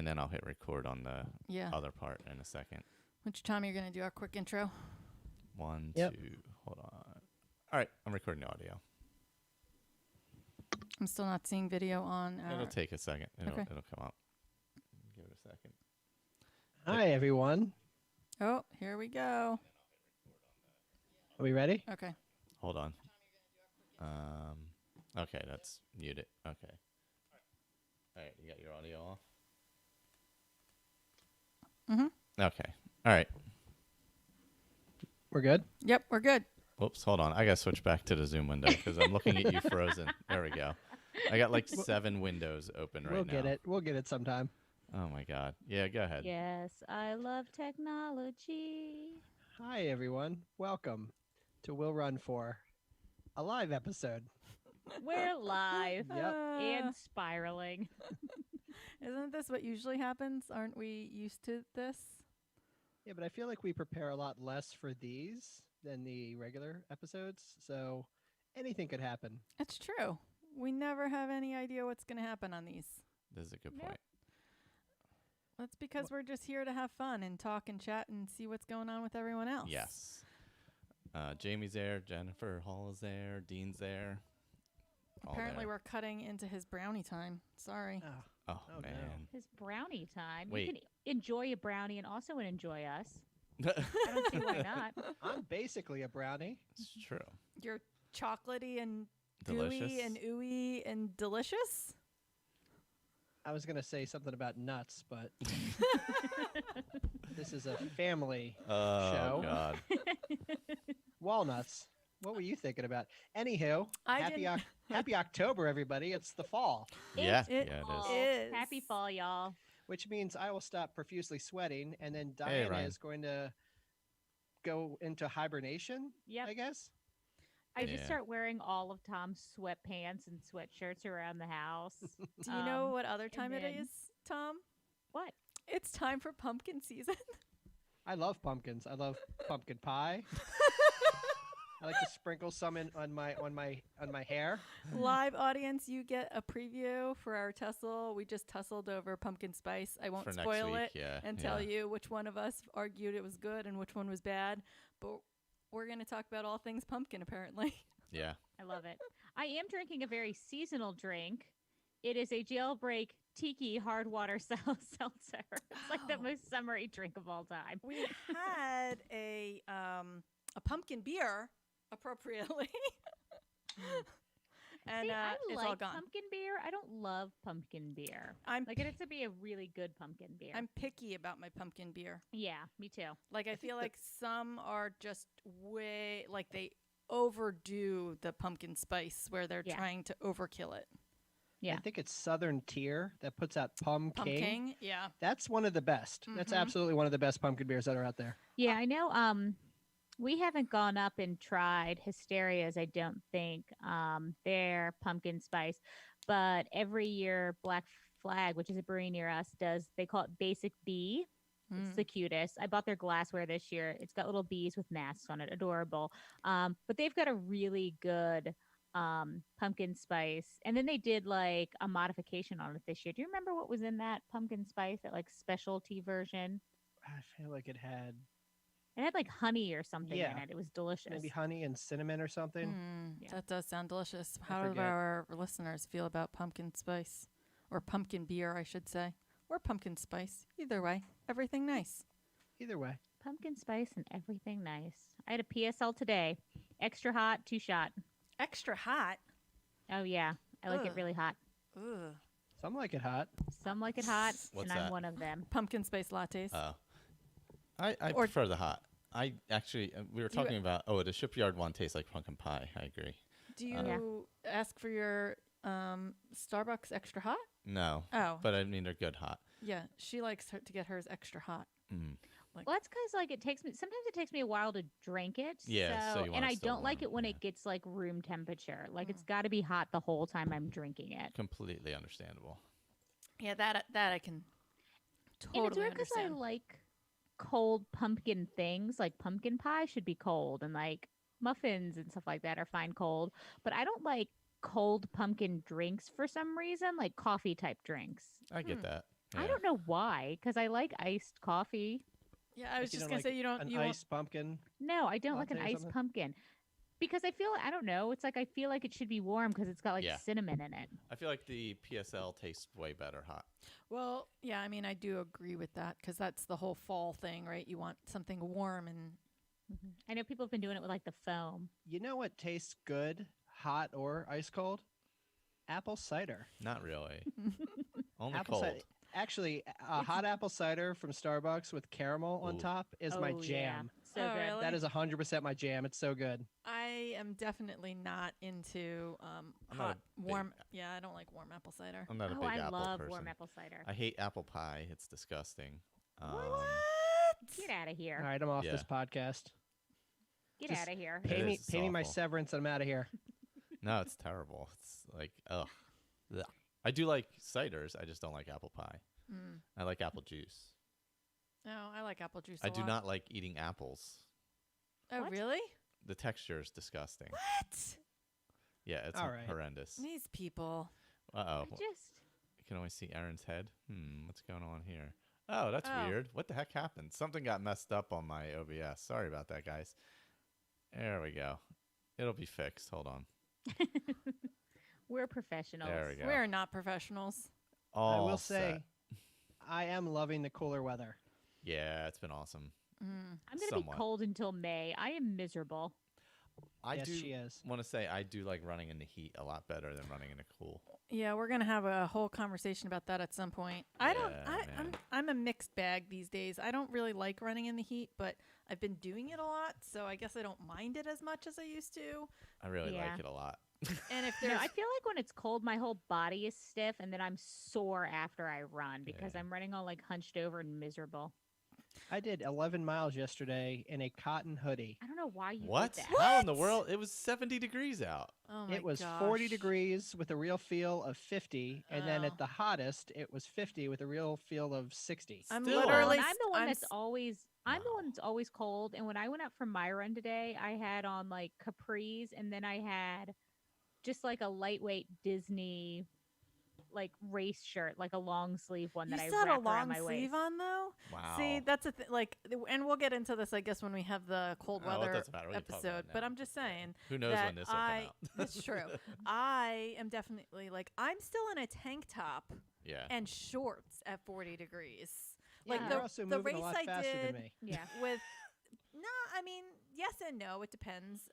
And then I'll hit record on the Yeah. other part in a second. Which time you're going to do our quick intro? 1, Yep. 2, hold on. All right, I'm recording the audio. I'm still not seeing video on our... It'll take a second. It'll Okay. come up. Give it a second. Hi, everyone. Oh, here we go. Are we ready? Okay. Hold on. Okay, that's muted. Okay. All right, you got your audio off? Mm-hmm. Okay. All right. We're good? Yep, we're good. Whoops, hold on. I got to switch back to the Zoom window because I'm looking at you frozen. There we go. I got like 7 windows open right We'll now. get it. We'll get it sometime. Oh, my God. Yeah, go ahead. Yes, I love technology. Hi, everyone. Welcome to We'll Run For, a live episode. We're live Yep. and spiraling. Isn't this what usually happens? Aren't we used to this? Yeah, but I feel like we prepare a lot less for these than the regular episodes, so anything could happen. It's true. We never have any idea what's going to happen on these. This is a good Nope. point. That's because we're just here to have fun and talk and chat and see what's going on with everyone else. Yes. Jamie's there. Jennifer Hall is there. Dean's there. All Apparently, there. we're cutting into his brownie time. Sorry. Oh, Oh, no. man. His brownie time. Wait. You can enjoy a brownie and also enjoy us. I don't see why not. I'm basically a brownie. It's true. You're chocolatey and Delicious. gooey and ooey and delicious. I was going to say something about nuts, but this is a family Oh, show. God. Walnuts. What were you thinking about? Anywho, I happy, didn't- happy October, everybody. It's the fall, Yeah, It yeah, it fall. is. Happy fall, y'all. which means I will stop profusely sweating, and then Hey, Diana Ryan. is going to go into hibernation, Yep. I guess. I just Yeah. start wearing all of Tom's sweatpants and sweatshirts around the house. Do you know Um, what other time it then- is, Tom? What? It's time for pumpkin season. I love pumpkins. I love pumpkin pie. I like to sprinkle some in on my hair. Live audience, you get a preview for our tussle. We just tussled over pumpkin spice. I won't For next spoil week, it yeah. and yeah. tell you which one of us argued it was good and which one was bad. But we're going to talk about all things pumpkin, apparently. Yeah. I love it. I am drinking a very seasonal drink. It is a jailbreak tiki hard water seltzer. It's like the Oh. most summery drink of all time. We had a pumpkin beer, appropriately. And See, I it's like all gone. pumpkin beer. I don't love pumpkin beer. I'm Like it has to be a really good pumpkin beer. I'm picky about my pumpkin beer. Yeah, me too. Like I think feel that- like some are just way like they overdo the pumpkin spice where they're Yeah. trying to overkill it. Yeah. I think it's Southern Tier that puts out Pum King. Pumpkin, yeah. That's one of the best. That's Mhm. absolutely one of the best pumpkin beers that are out there. Yeah, I know. We haven't gone up and tried Hysteria's, I don't think. Their pumpkin spice. But every year Black Flag, which is a brewery near us, they call it Basic Bee. It's Mm. the cutest. I bought their glassware this year. It's got little bees with masks on it. Adorable. But they've got a really good pumpkin spice. And then they did like a modification on it this year. Do you remember what was in that pumpkin spice, that like specialty version? I feel like it had It had like honey or something in Yeah. it. It was delicious. maybe honey and cinnamon or something. Mm, Yeah. That does sound delicious. How do forget. our listeners feel about pumpkin spice? Or pumpkin beer, I should say. Or pumpkin spice. Either way, everything nice. Either way. Pumpkin spice and everything nice. I had a PSL today. Extra hot, 2-shot. Extra hot. Oh, yeah. I like it Ugh. really hot. Ugh. Some like it hot. Some like it hot, What's and I'm that? one of them. Pumpkin spice lattes. Oh. I Or- prefer the hot. I actually, we were Do you- talking about, the shipyard one tastes like pumpkin pie. I agree. Do you Yeah. ask for your Starbucks extra hot? No, Oh, but I mean, they're good hot. yeah. She likes to get hers extra hot. Mm. Like, Well, that's because like sometimes it takes me a while to drink it. Yeah, so you want and it I still don't like warm, it when yeah. it gets like room temperature. Like Mm. it's got to be hot the whole time I'm drinking it. Completely understandable. yeah, that I can And it's totally weird because I understand. like cold pumpkin things. Like pumpkin pie should be cold, and like muffins and stuff like that are fine cold. But I don't like cold pumpkin drinks for some reason, like coffee type drinks. I get Hmm. that. I Yeah. don't know why, because I like iced coffee. Yeah, I was Like you just don't gonna like say you don't. an You won't. iced pumpkin. No, I don't like an Latte or iced something? pumpkin because I don't know. It's like I feel like it should be warm because it's got like Yeah. cinnamon in it. I feel like the PSL tastes way better hot. Well, yeah, I mean, I do agree with that because that's the whole fall thing, right? You want something warm and I know people have been doing it with like the foam. You know what tastes good, hot or ice cold? Apple cider. Not really. Only Apple cold. cider. Actually, a It's- hot apple cider from Starbucks with caramel on Ooh. top is my Oh, yeah. jam. So Oh, good. really? That is 100% my jam. It's so good. I am definitely not into I'm not hot, a big- warm. Yeah, I don't like warm apple cider. I'm not a Oh, big I apple love person. warm apple cider. I hate apple pie. It's disgusting. Get out of here. All right, I'm off Yeah. this podcast. Get just out of here. It Pay me, is, it's pay me my awful. severance, and I'm out of here. No, it's terrible. It's like, ugh. Ugh. I do like ciders. I just don't like apple pie. Mm. I like apple juice. No, I like apple juice. I a do lot. not like eating apples. Oh, What? really? The texture is disgusting. What? Yeah, it's All right. horrendous. These people. Uh-oh. I just You can only see Erin's head. What's going on here? Oh, that's Oh. weird. What the heck happened? Something got messed up on my OBS. Sorry about that, guys. There we go. It'll be fixed. Hold on. we're professionals. There we go. We're not professionals. I All will set. say, I am loving the cooler weather. Yeah, it's been awesome. Mm. I'm gonna Somewhat. be cold until May. I am miserable. I Yes, do she is. want to say I do like running in the heat a lot better than running in the cool. Yeah, we're gonna have a whole conversation about that at some point. I don't. Yeah, I'm man. I'm a mixed bag these days. I don't really like running in the heat, but I've been doing it a lot, so I guess I don't mind it as much as I used to. I really Yeah. like it a lot. And if No, there's I feel like when it's cold, my whole body is stiff, and then I'm sore after I run because Yeah. I'm running all like hunched over and miserable. I did 11 miles yesterday in a cotton hoodie. I don't know why you What? did that. How in the world? It was 70 degrees out. oh my It was 40 gosh. degrees with a real feel of 50, and then Oh. at the hottest, it was 50 with a real feel of 60. I'm Still. Well, literally. and I'm the one I'm that's s- always I'm the Wow. one that's always cold. And when I went out for my run today, I had on like capris, and then I had just like a lightweight Disney like race shirt, like a long sleeve one You that I still had a wrapped around long my sleeve waist. on though. Wow. See, that's a and we'll get into this, I guess, when we have the cold Oh, it weather doesn't matter. We can talk about episode. it But now. I'm just saying. Who knows that when this will I- come out? That's true. I am definitely like I'm still in a tank top Yeah. and shorts at 40 degrees. Yeah, Like you're the also the moving a race lot I faster did than me. Yeah. with no, I mean yes and no. It depends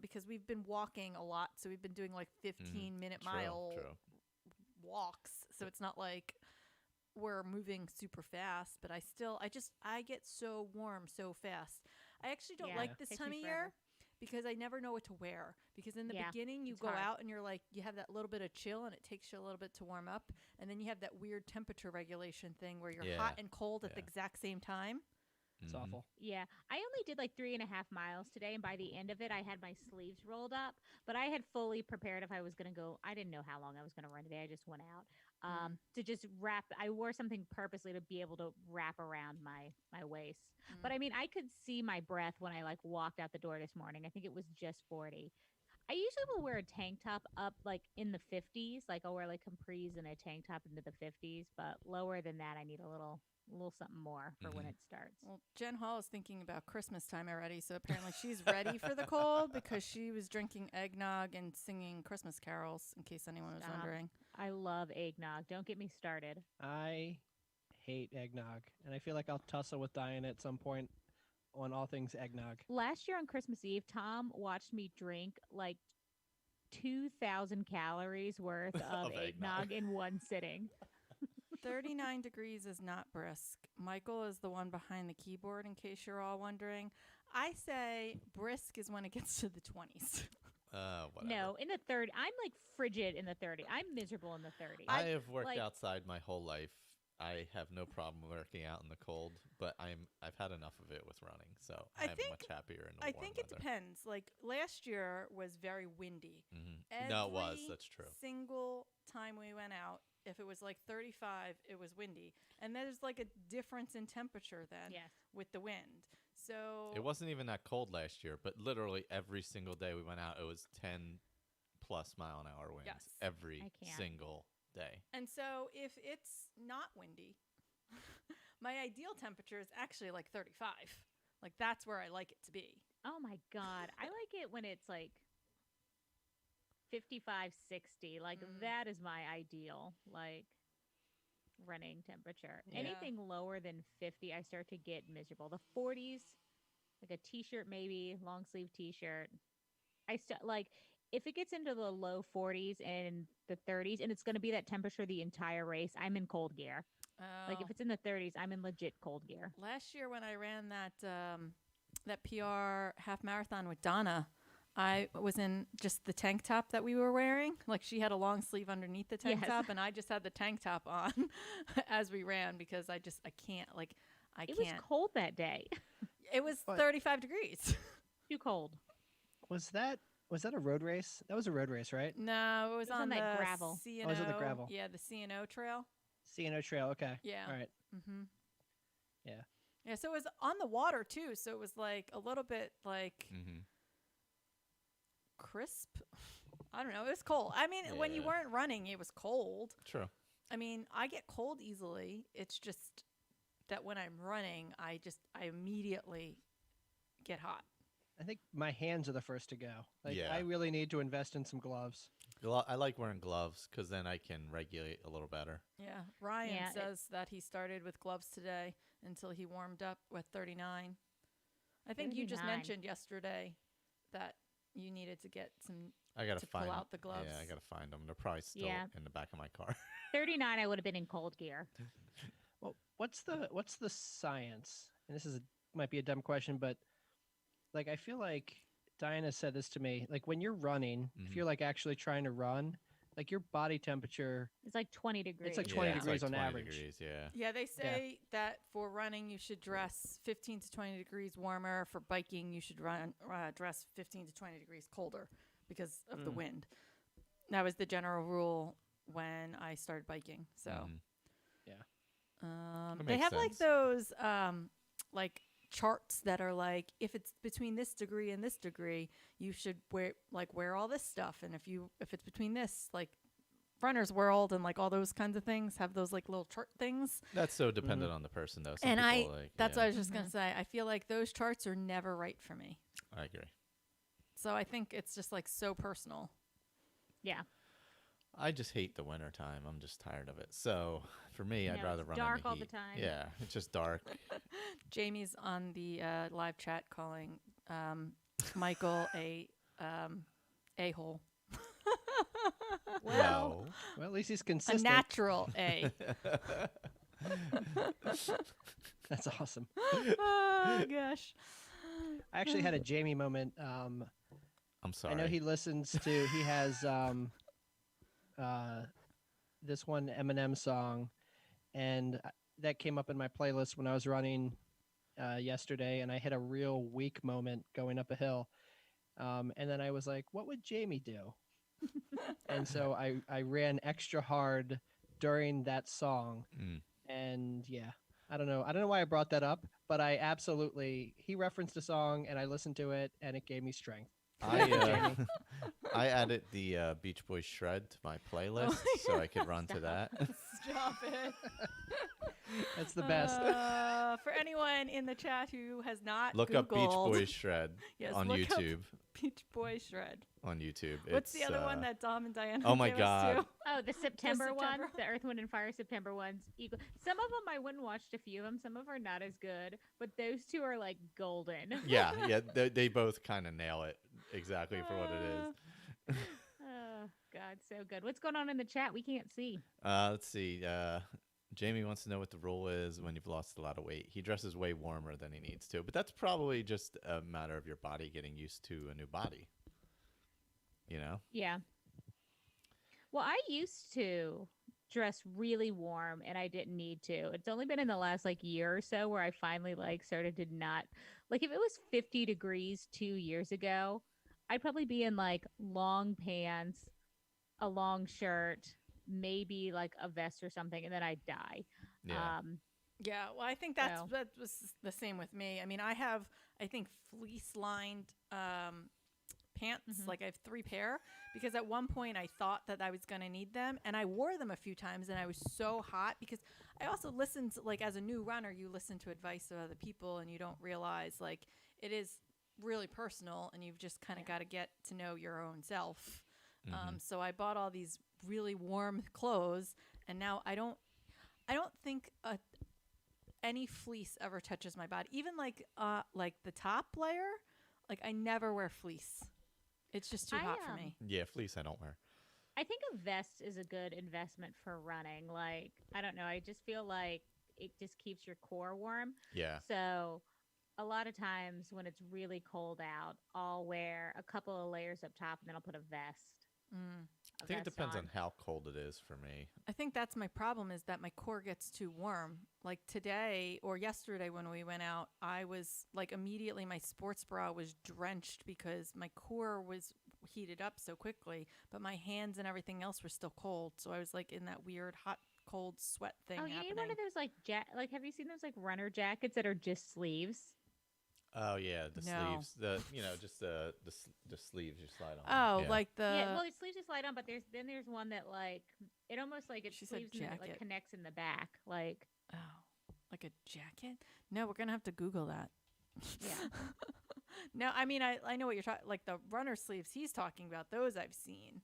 because we've been walking a lot, so we've been doing like 15-minute True, mile true. walks. So it's not like we're moving super fast, but I get so warm so fast. I actually don't Yeah, like this takes time me of forever. year because I never know what to wear. Because in the Yeah, beginning you it's go hard. out and you're like you have that little bit of chill and it takes you a little bit to warm up, and then you have that weird temperature regulation thing where you're hot Yeah, and cold at the yeah. exact same time. It's Mhm. awful. Yeah, I only did like 3.5 miles today, and by the end of it, I had my sleeves rolled up. But I had fully prepared if I was going to go. I didn't know how long I was going to run today. I just went out to just wrap. I wore something purposely to be able to wrap around my waist. But I mean, I could see my breath when I like walked out the door this morning. I think it was just 40. I usually will wear a tank top up like in the 50s. Like I'll wear like capris and a tank top into the 50s. But lower than that, I need a little something more for when Mhm. it starts. Well, Jen Hall is thinking about Christmas time already, so apparently she's ready for the cold because she was drinking eggnog and singing Christmas carols, in case anyone was Stop. wondering. I love eggnog. Don't get me started. I hate eggnog, and I feel like I'll tussle with Diana at some point on all things eggnog. Last year on Christmas Eve, Tom watched me drink like 2,000 calories worth of Of eggnog. eggnog in one sitting. 39 degrees is not brisk. Michael is the one behind the keyboard, in case you're all wondering. I say brisk is when it gets to the 20s. Whatever. No, in the 30. I'm like frigid in the 30. I'm miserable in the 30. I have worked like- outside my whole life. I have no problem working out in the cold, but I've had enough of it with running, so I I'm think- much happier in the I warm think it weather. depends. Like last year was very windy. No, it was. Every That's true. Single time we went out, if it was like 35, it was windy. And there's like a difference in temperature then Yes. with the wind. So It wasn't even that cold last year, but literally every single day we went out, it was 10 plus mile an hour winds. Yes. Every I can't. single day. And so if it's not windy, my ideal temperature is actually like 35. Like that's where I like it to be. Oh my God. I like it when it's like 55, 60. Like that is my ideal, like running temperature. Yeah. Anything lower than 50, I start to get miserable. The 40s, like a t-shirt, maybe long sleeve t-shirt. I still like if it gets into the low 40s and the 30s, and it's going to be that temperature the entire race, I'm in cold gear. Like if Oh. it's in the 30s, I'm in legit cold gear. Last year when I ran that PR half marathon with Donna, I was in just the tank top that we were wearing. Like she had a long sleeve underneath the tank Yes. top, and I just had the tank top on as we ran because I can't It was cold that day. It was What? 35 degrees. Too cold. Was that a road race? That was a road race, right? No, it was on on that the gravel. C&O. Oh, it was on the gravel. Yeah, the C&O trail. C&O Trail. Okay. Yeah. All right. Mm-hmm. Yeah. Yeah, so it was on the water too. So it was like a little bit like Mm-hmm. crisp. I don't know. It was cold. I mean, when you Yeah. weren't running, it was cold. True. I mean, I get cold easily. It's just that when I'm running, I immediately get hot. I think my hands are the first to go. Like Yeah. I really need to invest in some gloves. I like wearing gloves because then I can regulate a little better. Yeah. Ryan Yeah, says that he started with gloves today until he warmed up with 39. I think you just 39. mentioned yesterday that you needed to get some I gotta to find pull out the gloves. Yeah, I gotta find them. They're probably still Yeah. in the back of my car. 39, I would have been in cold gear. Well, what's the science? And this might be a dumb question, but like I feel like Diana said this to me. Like when you're running, if Mhm. you're like actually trying to run, like your body temperature. It's like 20 degrees. like 20 yeah, degrees it's like on 20 average. Degrees, yeah. Yeah, they say that for running you should dress 15 to 20 degrees warmer. For biking, you should dress 15 to 20 degrees colder because of the wind. That was the general rule when I started biking. So, Mhm. That they makes have like sense. those like charts that are like if it's between this degree and this degree, you should wear all this stuff, and if it's between this, like Runner's World and like all those kinds of things have those like little chart things. That's so dependent on the person, though. Some And people, like, that's yeah, what I was just gonna say. I feel like those charts are never right for me. I agree. So I think it's just like so personal. Yeah. I just hate the winter time. I'm just tired of it. So for me, I'd No, rather it's run dark in the all the heat. time. Yeah, it's just dark. Jamie's on the live chat calling Michael a hole, Well, Well, at least he's a consistent. natural A. That's awesome. Oh gosh. I actually had a Jamie moment. I'm sorry. I know he listens to. He has this one Eminem song, and that came up in my playlist when I was running yesterday, and I hit a real weak moment going up a hill. And then I was like, "What would Jamie do?" And so I ran extra hard during that song, Mm. and yeah, I don't know why I brought that up, but he referenced a song, and I listened to it, and it gave me strength. I added the Beach Boys shred to my playlist so I could run to that. Stop it. That's the best. For anyone in the chat who has not Look Googled, up Beach Boys shred Yes, on look up YouTube. Beach Boy shred. On YouTube. What's the It's, other one that Dom and Diana? oh my gave us God. too? oh, the September one, September. the Earth, Wind, and Fire September ones. Some of them I went and watched a few of them. Some of them are not as good, but those two are like golden. Yeah, they both kind of nail it exactly for what it is. Oh God, so good. What's going on in the chat? We can't see. Let's see. Jamie wants to know what the rule is when you've lost a lot of weight. He dresses way warmer than he needs to, but that's probably just a matter of your body getting used to a new body. You know? Yeah. Well, I used to dress really warm and I didn't need to. It's only been in the last like year or so where I finally like started to not like if it was 50 degrees 2 years ago, I'd probably be in like long pants, a long shirt, maybe like a vest or something, and then I'd die. Yeah. Yeah, well, I think that was the same with me. I mean, I have, I think, fleece-lined pants. Mhm. Like I have 3 pair because at one point I thought that I was going to need them, and I wore them a few times, and I was so hot because I also listened to, like, as a new runner, you listen to advice of other people, and you don't realize like it is really personal, and you've just kind of got to get to know your own self. So I bought all these really warm clothes, and now I don't think any fleece ever touches my body. Even like the top layer, like I never wear fleece. It's just too hot for me. Yeah, fleece I don't wear. I think a vest is a good investment for running. Like, I don't know, I just feel like it just keeps your core warm. Yeah. So a lot of times when it's really cold out, I'll wear a couple of layers up top and then I'll put a vest. I think it depends on how cold it is for me. I think that's my problem, is that my core gets too warm. Like today or yesterday when we went out, I was like immediately my sports bra was drenched because my core was heated up so quickly, but my hands and everything else were still cold. So I was like in that weird hot cold sweat thing Oh, you happening. need one of those like have you seen those like runner jackets that are just sleeves? Oh yeah, the No. sleeves, the just the sleeves you slide on. Oh, Yeah. like the Yeah, well, the sleeves just slide on, but there's one that like it almost like it's She said sleeves and then it like jacket. connects in the back, like like a jacket? No, we're gonna have to Google that. yeah. No, I mean I know what you're talking, like the runner sleeves he's talking about. Those I've seen.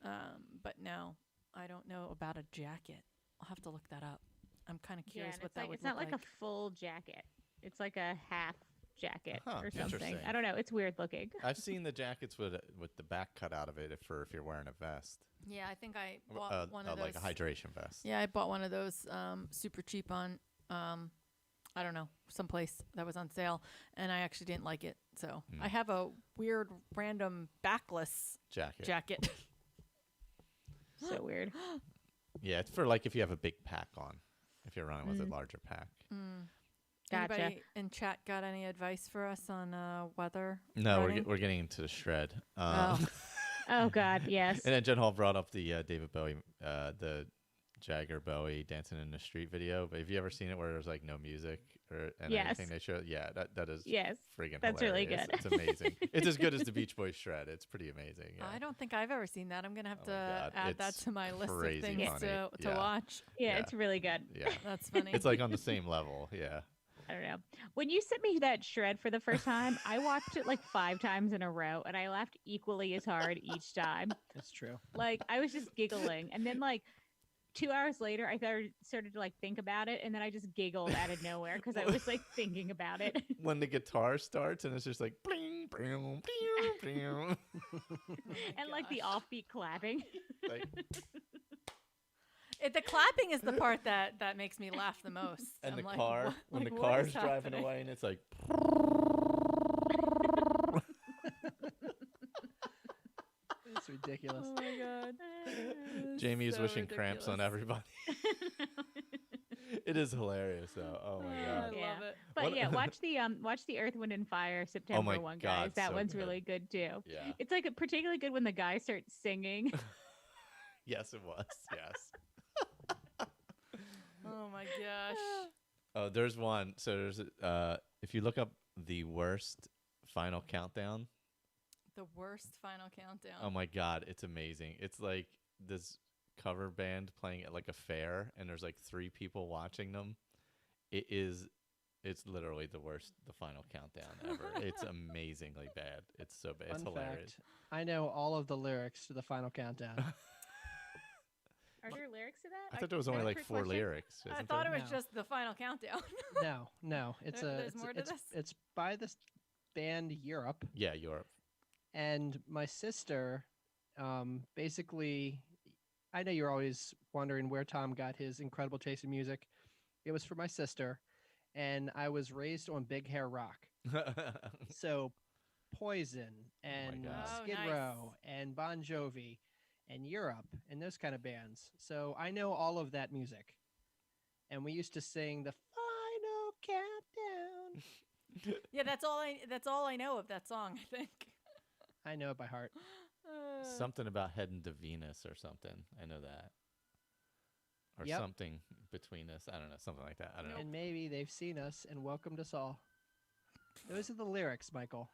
But no, I don't know about a jacket. I'll have to look that up. I'm kind of Yeah, curious and what it's that like would it's not look like a full jacket. It's like a half jacket Huh, or something. interesting. I don't know. It's weird looking. I've seen the jackets with the back cut out of it if you're wearing a vest. Yeah, I think I bought one of those. Like a hydration vest. Yeah, I bought one of those super cheap on I don't know, someplace that was on sale, and I actually didn't like it. So I have a weird random backless jacket. So weird. Yeah, it's for like if you have a big pack on. If you're running with a larger pack. Gotcha. Anybody in chat got any advice for us on weather? No, running? we're getting into the shred. Oh God, yes. And then Jen Hall brought up the David Bowie, the Jagger Bowie dancing in the street video. But have you ever seen it where there's like no music or anything they show? Yeah, that is friggin' that's really hilarious. good. It's amazing. It's as good as the Beach Boys shred. It's pretty amazing. Yeah. I don't think I've ever seen that. I'm gonna have Oh to my God, add that it's to my list of crazy things funny. to Yeah. watch. Yeah, Yeah. it's really good. Yeah, That's funny. it's like on the same level. Yeah. I don't know. When you sent me that shred for the first time, I watched it like 5 times in a row and I laughed equally as hard each time. That's true. Like I was just giggling. And then like 2 hours later, I started to like think about it, and then I just giggled out of nowhere because I was like thinking about it. When the guitar starts and it's just like bling, bling, bling, bling. And like the offbeat clapping. Like, The clapping is the part that makes me laugh the most. and I'm the like, car, what- when like, the what car's is driving happening? away and it's like, It's ridiculous. Oh my god. Jamie is So wishing cramps on ridiculous. everybody. It is hilarious though. Oh my I god. Yeah. love it. But What- yeah, watch the Earth, Wind and Fire September my one, God, guys. That so one's good. really good too. Yeah. It's like particularly good when the guy starts singing. Yes, it was. Yes. Oh my gosh. Oh, there's one. So there's if you look up the worst final countdown. The worst final countdown. Oh my god, it's amazing. It's like this cover band playing at like a fair, and there's like 3 people watching them. It's literally the worst, the final countdown ever. It's amazingly bad. It's so bad. It's Fun hilarious. fact, I know all of the lyrics to the final countdown. Are there lyrics to that? I thought there was only Is that a like trick 4 question? lyrics. I Isn't thought there? it was No. just the final countdown. No, it's There's more to this? it's by this band Europe, Yeah, Europe. and my sister, basically, I know you're always wondering where Tom got his incredible taste in music. It was for my sister, and I was raised on Big Hair Rock, so Poison and God. Oh, Skid nice. Row and Bon Jovi and Europe and those kind of bands. So I know all of that music. And we used to sing the final countdown. Yeah, that's all I know of that song, I think. I know it by heart. Something about heading to Venus or something. I know that. Or Yep. something between us. I don't know. Something like that. I don't know. And maybe they've seen us and welcomed us all. Those are the lyrics, Michael.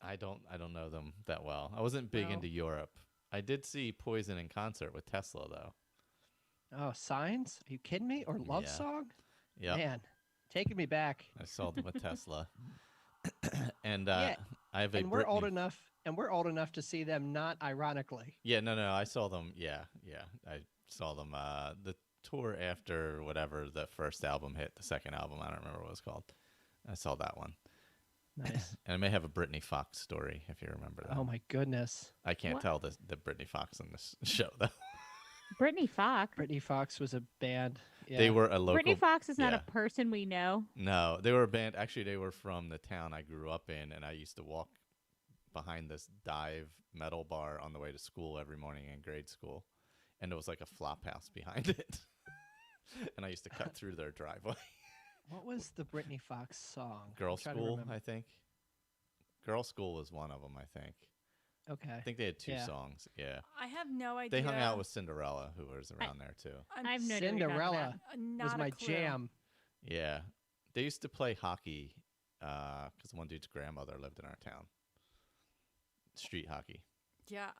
I don't know them that well. I wasn't big No. into Europe. I did see Poison in concert with Tesla though. Oh, Signs? Are you kidding me? Or Love Yeah. Song? Yep. Man, taking me back. I saw them with Tesla. And Yeah, I have a and we're old Britney. enough, and we're old enough to see them. Not ironically. Yeah, no, I saw them. Yeah, yeah, I saw them. The tour after whatever the first album hit, the second album, I don't remember what it was called. I saw that one. Nice. And I may have a Britney Fox story if you remember that. Oh my goodness. I can't What? tell the Britney Fox on this show though. Brittany Fox. Brittany Fox was a band. Yeah. They were a local. Brittany Fox is not yeah. a person we know. No, they were a band. Actually, they were from the town I grew up in, and I used to walk behind this dive metal bar on the way to school every morning in grade school, and it was like a flop house behind it, and I used to cut through their driveway. What was the Brittany Fox song? Girl I'm trying to School, remember. I think. Girl School was one of them, I think. Okay. I think they had two Yeah. songs. Yeah, I have no idea. they hung out with Cinderella, who was around there too. I have no idea what you're talking Cinderella about. Not was a my clue. jam. Yeah, they used to play hockey because one dude's grandmother lived in our town. Street hockey. Yeah,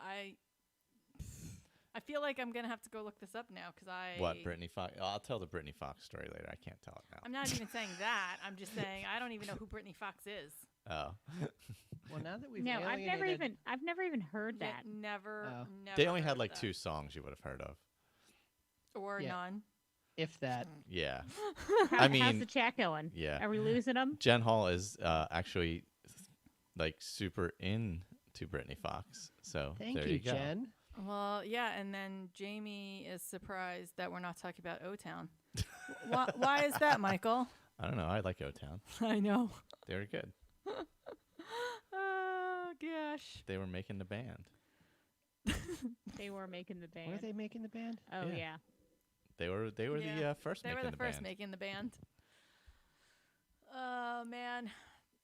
I feel like I'm gonna have to go look this up now because What, Brittany Fox? I'll tell the Brittany Fox story later. I can't tell it now. I'm not even saying that. I'm just saying I don't even know who Brittany Fox is. Oh. Well, now that we've No, I've never even heard Yeah, that. never, Oh. never. They only had heard like that. 2 songs you would have heard of. or Yeah. none. if that. Yeah. How's mean, the chat going? Yeah. Are we losing them? Jen Hall is actually like super into Brittany Fox. So Thank there you, you go. Jen. Well, yeah, and then Jamie is surprised that we're not talking about O-Town. Why is that, Michael? I don't know. I like O-Town. I know. They were good. Oh gosh. They were making the band. They were making the band. Were they making the band? Oh Yeah. yeah. They were Yeah. the first They making were the first band. making the band. Oh man,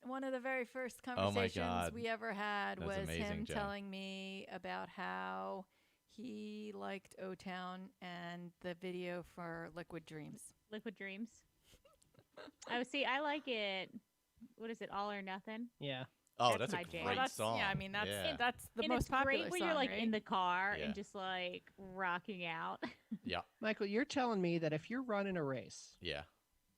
one of the very first Oh, my conversations God. we ever had That was was amazing, him Jen. telling me about how he liked O-Town and the video for Liquid Dreams. Liquid Dreams. Oh, see, I like it. What is it? All or Nothing. Yeah. Oh, That's that's a my jam. great Well, that's song. yeah. I mean, that's yeah. that's the and most it's popular great when song, you're like right? in the car Yeah. and just like rocking out. Yeah. Michael, you're telling me that if you're running a race Yeah.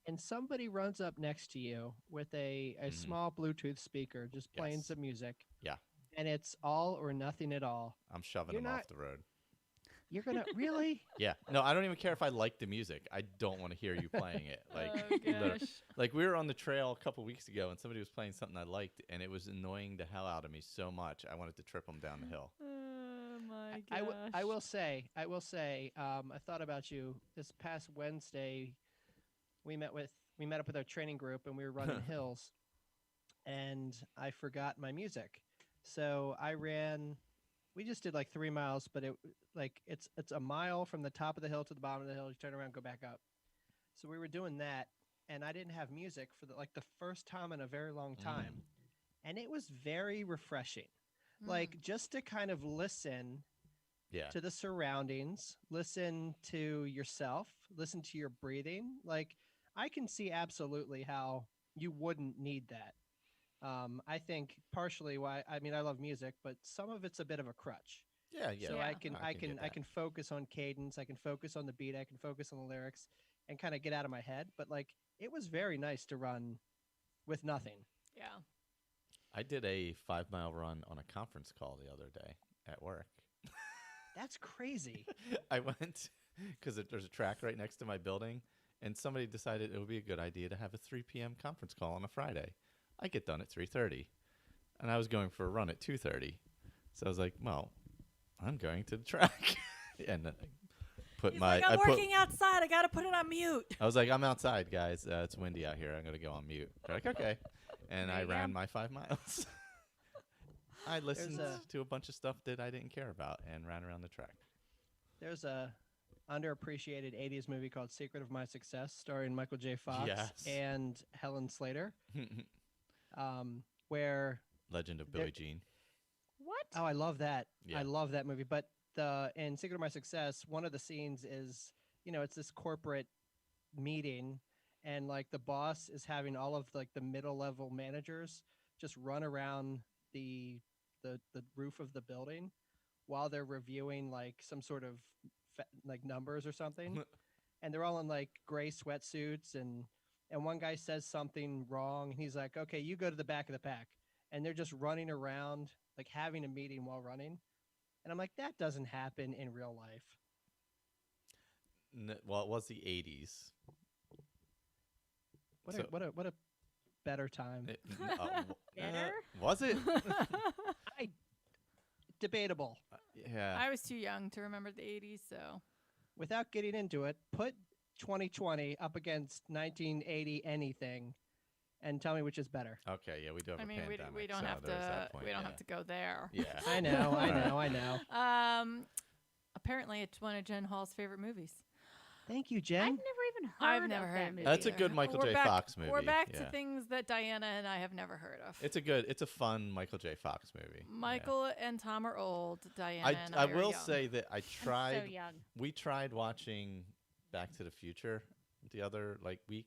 and somebody runs up next to you with a Mhm. small Bluetooth speaker just playing Yes. some music. Yeah. And it's all or nothing at all. I'm shoving You're them not- off the road. You're going to really? Yeah. No, I don't even care if I like the music. I don't want to hear you playing it. Like, oh literally- gosh. like we were on the trail a couple weeks ago and somebody was playing something I liked and it was annoying the hell out of me so much I wanted to trip them down the hill. Oh my I gosh. will say, I thought about you this past Wednesday. We met up with our training group and we were running hills, and I forgot my music, so I ran. We just did like 3 miles, but it's a mile from the top of the hill to the bottom of the hill. You turn around, go back up. So we were doing that, and I didn't have music for the first time in a very long time, and it was very refreshing. Like just to kind of listen Yeah. to the surroundings, listen to yourself, listen to your breathing. Like I can see absolutely how you wouldn't need that. I think partially why I love music, but some of it's a bit of a crutch. Yeah. Yeah. So Yeah. I can get that. focus on cadence, I can focus on the beat, I can focus on the lyrics and kind of get out of my head. But like it was very nice to run with nothing. Yeah. I did a 5-mile run on a conference call the other day at work. That's crazy. I went because there's a track right next to my building, and somebody decided it would be a good idea to have a 3 p.m. conference call on a Friday. I get done at 3:30, and I was going for a run at 2:30. So I was like, well, I'm going to the track. And then I put He's my like, I'm working outside. I gotta put it on mute. I was like, I'm outside, guys. It's windy out here. I'm going to go on mute. They're like, okay. And There I you ran go. my 5 miles. I listened a- to a bunch of stuff that I didn't care about and ran around the track. There's a underappreciated 80s movie called Secret of My Success starring Michael J. Fox Yes. and Helen Slater. Where Legend of There- Billie Jean. What? I love that. Yeah. I love that movie. But in Secret of My Success, one of the scenes is, it's this corporate meeting, and like the boss is having all of like the middle level managers just run around the roof of the building while they're reviewing like some sort of like numbers or something, and they're all in like gray sweatsuits, and one guy says something wrong, and he's like, "Okay, you go to the back of the pack," and they're just running around like having a meeting while running, and I'm like, that doesn't happen in real life. Well, it was the 80s. What a better time. Better? Was it? Debatable. Yeah. I was too young to remember the 80s, so. Without getting into it, put 2020 up against 1980 anything, and tell me which is better. Okay, yeah, we do have I a mean, pandemic. we don't so have there's to. that point, We don't yeah. have to go there. Yeah. I know. Apparently, it's one of Jen Hall's favorite movies. Thank you, I've Jen. never even heard I've of never that heard movie. That's a either. good Michael J. Fox movie. We're back to yeah. things that Diana and I have never heard of. It's a fun Michael J. Fox movie. Michael and Tom are old. Diana I, and I are will young. say that I I'm tried. so young. We tried watching Back to the Future the other week,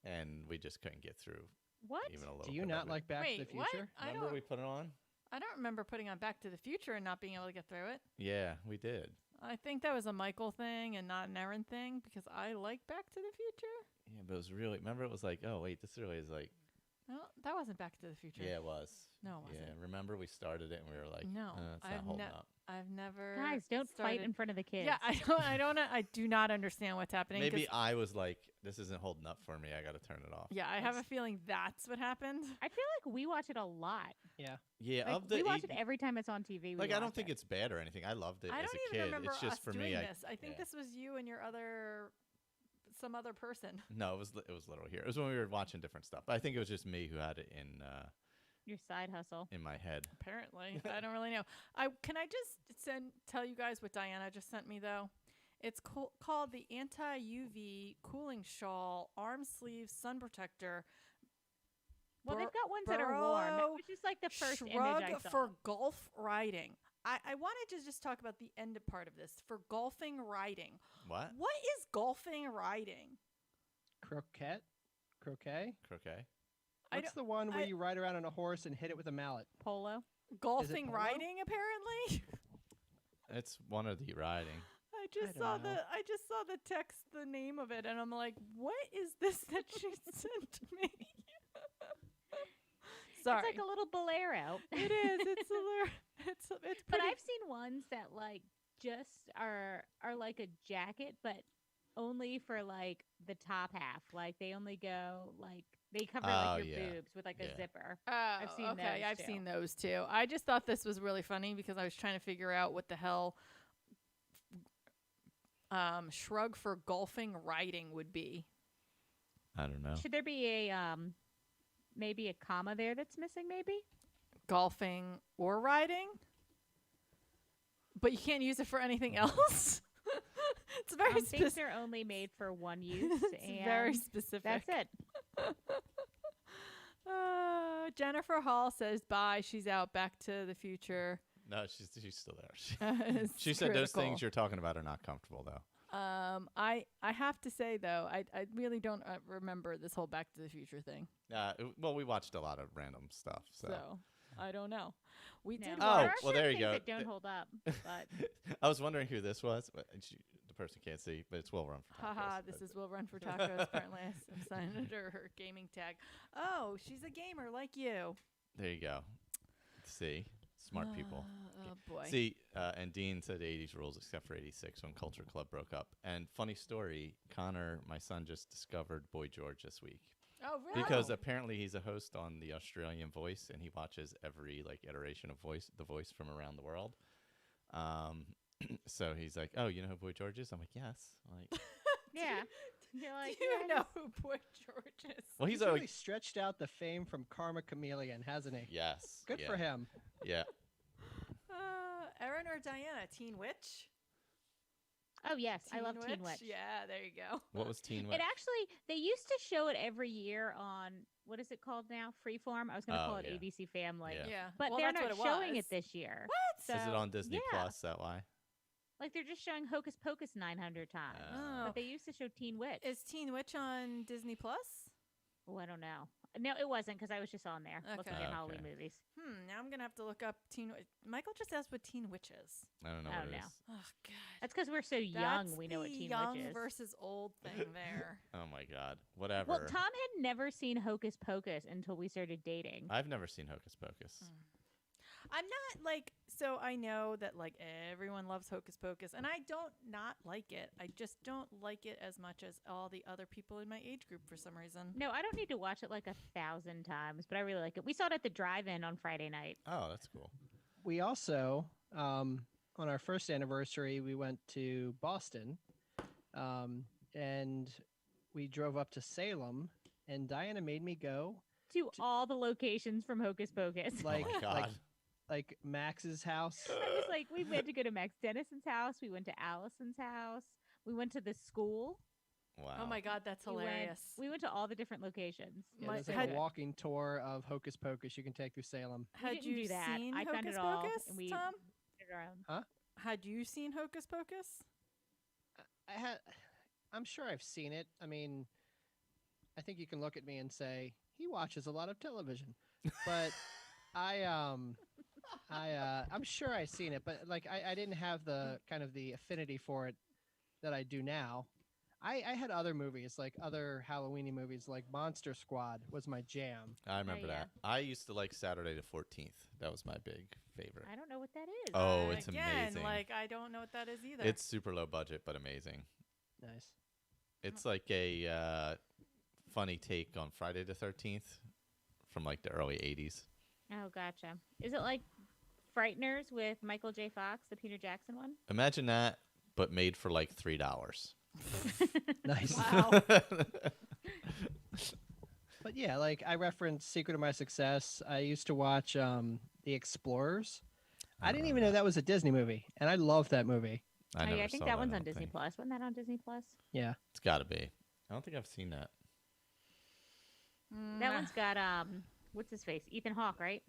and we just couldn't get through What? even a little. Do you bit not of it. like Back to the Wait, what? Future? Remember we put it on? I don't remember putting on Back to the Future and not being able to get through it. Yeah, we did. I think that was a Michael thing and not an Erin thing because I like Back to the Future. Yeah, but it was really. Remember, it was like, oh wait, this really is like. No, that wasn't Back to the Future. Yeah, it was. No, it wasn't. Yeah, remember we started it and we were like, No, it's not holding up. I've never. Guys, don't fight started- in front of the kids. Yeah, I do not understand what's happening. 'cause- Maybe I was like, this isn't holding up for me. I got to turn it off. Yeah, I have a feeling that's what happened. I feel like we watch it a lot. Yeah. Yeah, Like, of the we watch eight- it every time it's on TV. Like I don't think it's bad or anything. I loved it I as don't a even kid. remember It's just us for doing me. this. I think yeah. this was you and your some other person. No, it was little here. It was when we were watching different stuff. But I think it was just me who had it your side hustle. in my head. Apparently, I don't really know. Can I just tell you guys what Diana just sent me though? It's called the Anti-UV Cooling Shawl Arm Sleeve Sun Protector. Well, they've got ones that are warm, Burrow which is like the first image Shrug I saw. for golf riding. I wanted to just talk about the end part of this for golfing riding. What? What is golfing riding? Croquet? Croquet? I What's the one where I- you ride around on a horse and hit it with a mallet? Polo. Golfing polo? riding, apparently. It's one of the riding. I just don't saw know. the text, the name of it, and I'm like, what is this that she sent me? Sorry, It's like a little bolero. it is. It's a little. It's But pretty. I've seen ones that like just are like a jacket, but only for like the top half. Like they only go like they cover like your yeah. boobs with like a Yeah. zipper. I've seen okay, those I've too. seen those too. I just thought this was really funny because I was trying to figure out what the hell shrug for golfing riding would be. I don't know. Should there be a maybe a comma there that's missing? Maybe. Golfing or riding, but you can't use it for anything else. It's very Things specific. are only made for one use, It's and very specific. that's it. Jennifer Hall says bye. She's out. Back to the Future. No, she's still there. is She said those critical. things you're talking about are not comfortable though. I have to say though, I really don't remember this whole Back to the Future thing. Well, we watched a lot of random stuff, So I don't know. We No. did. There Oh, are watch. well, certain there you things go. That don't hold up, but I was wondering who this was, but the person can't see, but it's Will Run for Tacos. Haha, this is Will Run for Tacos. Apparently, I signed under her gaming tag. Oh, she's a gamer like you. There you go. See, smart people. Oh boy. See, and Dean said 80s rules except for 86 when Culture Club broke up. And funny story, Connor, my son, just discovered Boy George this week. Oh really? Because apparently he's a host on the Australian Voice, and he watches every iteration of The Voice from around the world. So he's like, "Oh, you know who Boy George is?" I'm like, "Yes." Like, yeah. You're like, Do you yeah, know who Boy George is? well, He's he's really like, stretched out the fame from Karma Chameleon, hasn't he? yes, Good yeah, for him. Yeah, Erin or Diana? Teen Witch? Oh yes, I love Teen Witch. Witch. Yeah, there you go. what was Teen Witch? It actually, they used to show it every year on what is it called now? Freeform. I was going to Oh, call it yeah. ABC Family, Yeah. Yeah, but well, they're that's not what showing was. it this year. What? So, Is it on Disney yeah. Plus? Is that why? Like they're just showing Hocus Pocus 900 times, Oh. but they used to show Teen Witch. Is Teen Witch on Disney Plus? Oh, I don't know. No, it wasn't because I was just on there looking Okay. at Oh, Halloween okay. movies. Now I'm gonna have to look up Teen. Michael just asked what Teen Witch is. I don't know Oh, what it no. is. Oh God. That's because we're so young. That's We know what the Teen young Witch is. versus old thing there. Oh my God. Whatever. Well, Tom had never seen Hocus Pocus until we started dating. I've never seen Hocus Pocus. I'm not like, so I know that like everyone loves Hocus Pocus, and I don't not like it. I just don't like it as much as all the other people in my age group for some reason. No, I don't need to watch it like 1,000 times, but I really like it. We saw it at the drive-in on Friday night. Oh, that's cool. We also, on our first anniversary, we went to Boston, and we drove up to Salem, and Diana made me go To all the locations from Hocus Pocus. like oh my God. like Max's house. I was like, we had to go to Max Dennison's house. We went to Allison's house. We went to the school. Wow. Oh my God, that's hilarious. We went to all the different locations. Yeah, My- there's like had- a walking tour of Hocus Pocus you can take through Salem. We Had didn't you do that. seen I found Hocus it all, Pocus, and we Tom? did our own. Had you seen Hocus Pocus? I'm sure I've seen it. I mean, I think you can look at me and say he watches a lot of television, but I'm sure I've seen it. But like I didn't have the kind of the affinity for it that I do now. I had other movies, like other Halloweeny movies, like Monster Squad was my jam. I remember yeah. that. I used to like Saturday the 14th. That was my big favorite. I don't know what that is. Oh, it's Again, amazing. like I don't know what that is either. It's super low budget, but amazing. Nice. It's like a funny take on Friday the 13th from like the early 80s. Oh, gotcha. Is it like Frighteners with Michael J. Fox, the Peter Jackson one? Imagine that, but made for like $3. Nice. Wow. But yeah, like I referenced Secret of My Success. I used to watch The Explorers. I didn't even know that was a Disney movie, and I love that movie. I, Yeah, never I think saw that one's I on don't Disney think. Plus. Wasn't that on Disney Plus? Yeah. It's got to be. I don't think I've seen that. That one's got what's his face? Ethan Hawke, right?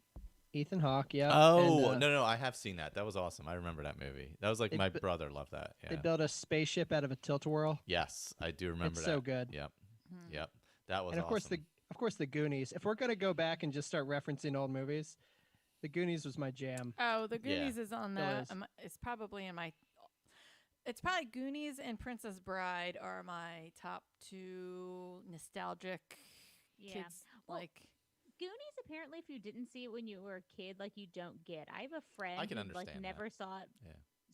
Ethan Hawke, yeah. Oh, And, no, I have seen that. That was awesome. I remember that movie. That was like They my bu- brother loved that. They Yeah. built a spaceship out of a tilt-a-whirl. Yes, I do remember It's that. so good. Yep. Yep. That was And of course awesome. the Goonies. If we're gonna go back and just start referencing old movies, the Goonies was my jam. Oh, the Yeah. Goonies is on Still the. is. It's probably in my. It's probably Goonies and Princess Bride are my top two nostalgic Yeah. kids. Well, Like, Goonies, apparently, if you didn't see it when you were a kid, like you don't get. I have a friend can who like understand never that. saw it. Yeah.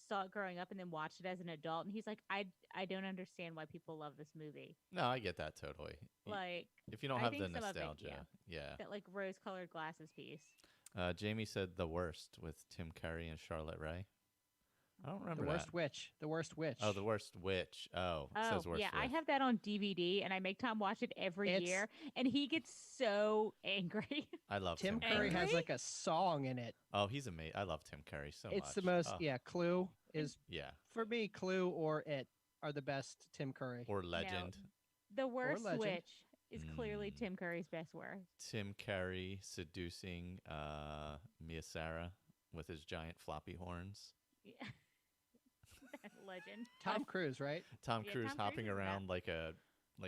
Saw it growing up and then watched it as an adult, and he's like, I don't understand why people love this movie. No, I get that totally. Like If you don't I have think the some of it, nostalgia. Yeah. that like rose-colored glasses piece. Jamie said The Worst with Tim Curry and Charlotte Rae. I don't remember The Worst that. Witch. The Worst Witch. Oh, The Worst Witch. Oh, it Oh, says Worst yeah, I Witch. have that on DVD, and I make Tom watch it every It's- year, and he gets so angry. I love Tim Tim Curry Curry. has like a song in it. Oh, he's amazing. I love Tim Curry so much. It's the most. Oh, Yeah, Clue is yeah. for me. Clue or It are the best Tim Curry. Or Legend. The worst Legend. witch is clearly Mm. Tim Curry's best work. Tim Curry seducing Mia Sara with his giant floppy horns. Yeah. Legend. Tom Cruise, right? Tom Yeah, Cruise Tom hopping Cruise is around like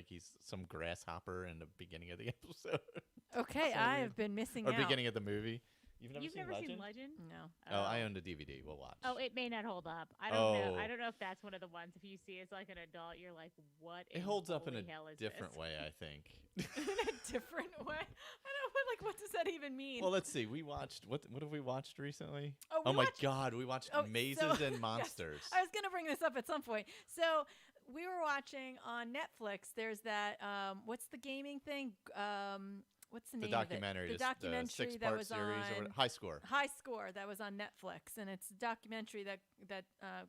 he's some grasshopper in the beginning of the episode okay, So I weird. have been missing or out. beginning of the movie. You've You've never seen Legend? No. Oh, I own the DVD. We'll watch. Oh, it may not hold up. I don't know. I Oh. don't know if that's one of the ones. If you see it's like an adult, you're like, what? It holds up in holy a hell is different this? way, I think. In a different way. I don't know. Like, what does that even mean? Well, let's see. We watched what have we watched recently? Oh, Oh we my watched- God, we watched Oh, Mazes so- and yes. Monsters. I was gonna bring this up at some point. So we were watching on Netflix. There's that. What's the gaming thing? What's the The name documentary, of it? The the documentary that six-part was series on or what, High Score. High Score that was on Netflix, and it's a documentary that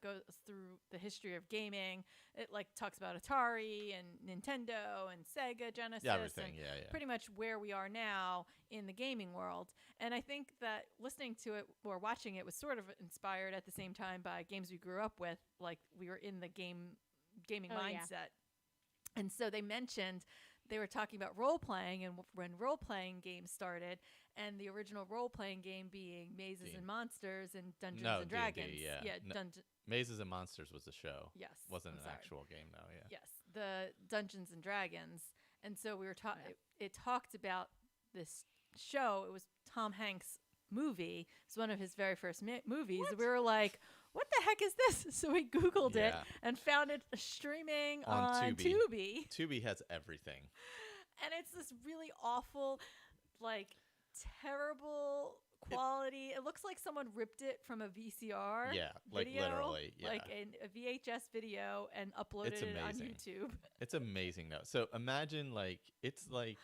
goes through the history of gaming. It like talks about Atari and Nintendo and Sega Genesis. Yeah, everything. and Yeah. pretty much where we are now in the gaming world. And I think that listening to it or watching it was sort of inspired at the same time by games we grew up with. Like we were in the gaming Oh, yeah. mindset. And so they were talking about role playing and when role playing games started, and the original role playing game being Mazes D- and Monsters and Dungeons No, and D&D, Dragons. yeah. No, Dungeon. Mazes and Monsters was the show. Yes, Wasn't I'm an sorry. actual game though. Yeah. Yes, the Dungeons and Dragons. And so we were talking. Yeah. It talked about this show. It was Tom Hanks' movie. It's one of his very first movies. We were like, what the heck is this? So we Googled it Yeah. and found it streaming On on Tubi. Tubi. Tubi has everything. And it's this really awful, like, terrible quality. It looks like someone ripped it from a VCR. Yeah, like video, literally, yeah. like a VHS video, and uploaded It's it on amazing. YouTube. It's amazing though. So imagine it's like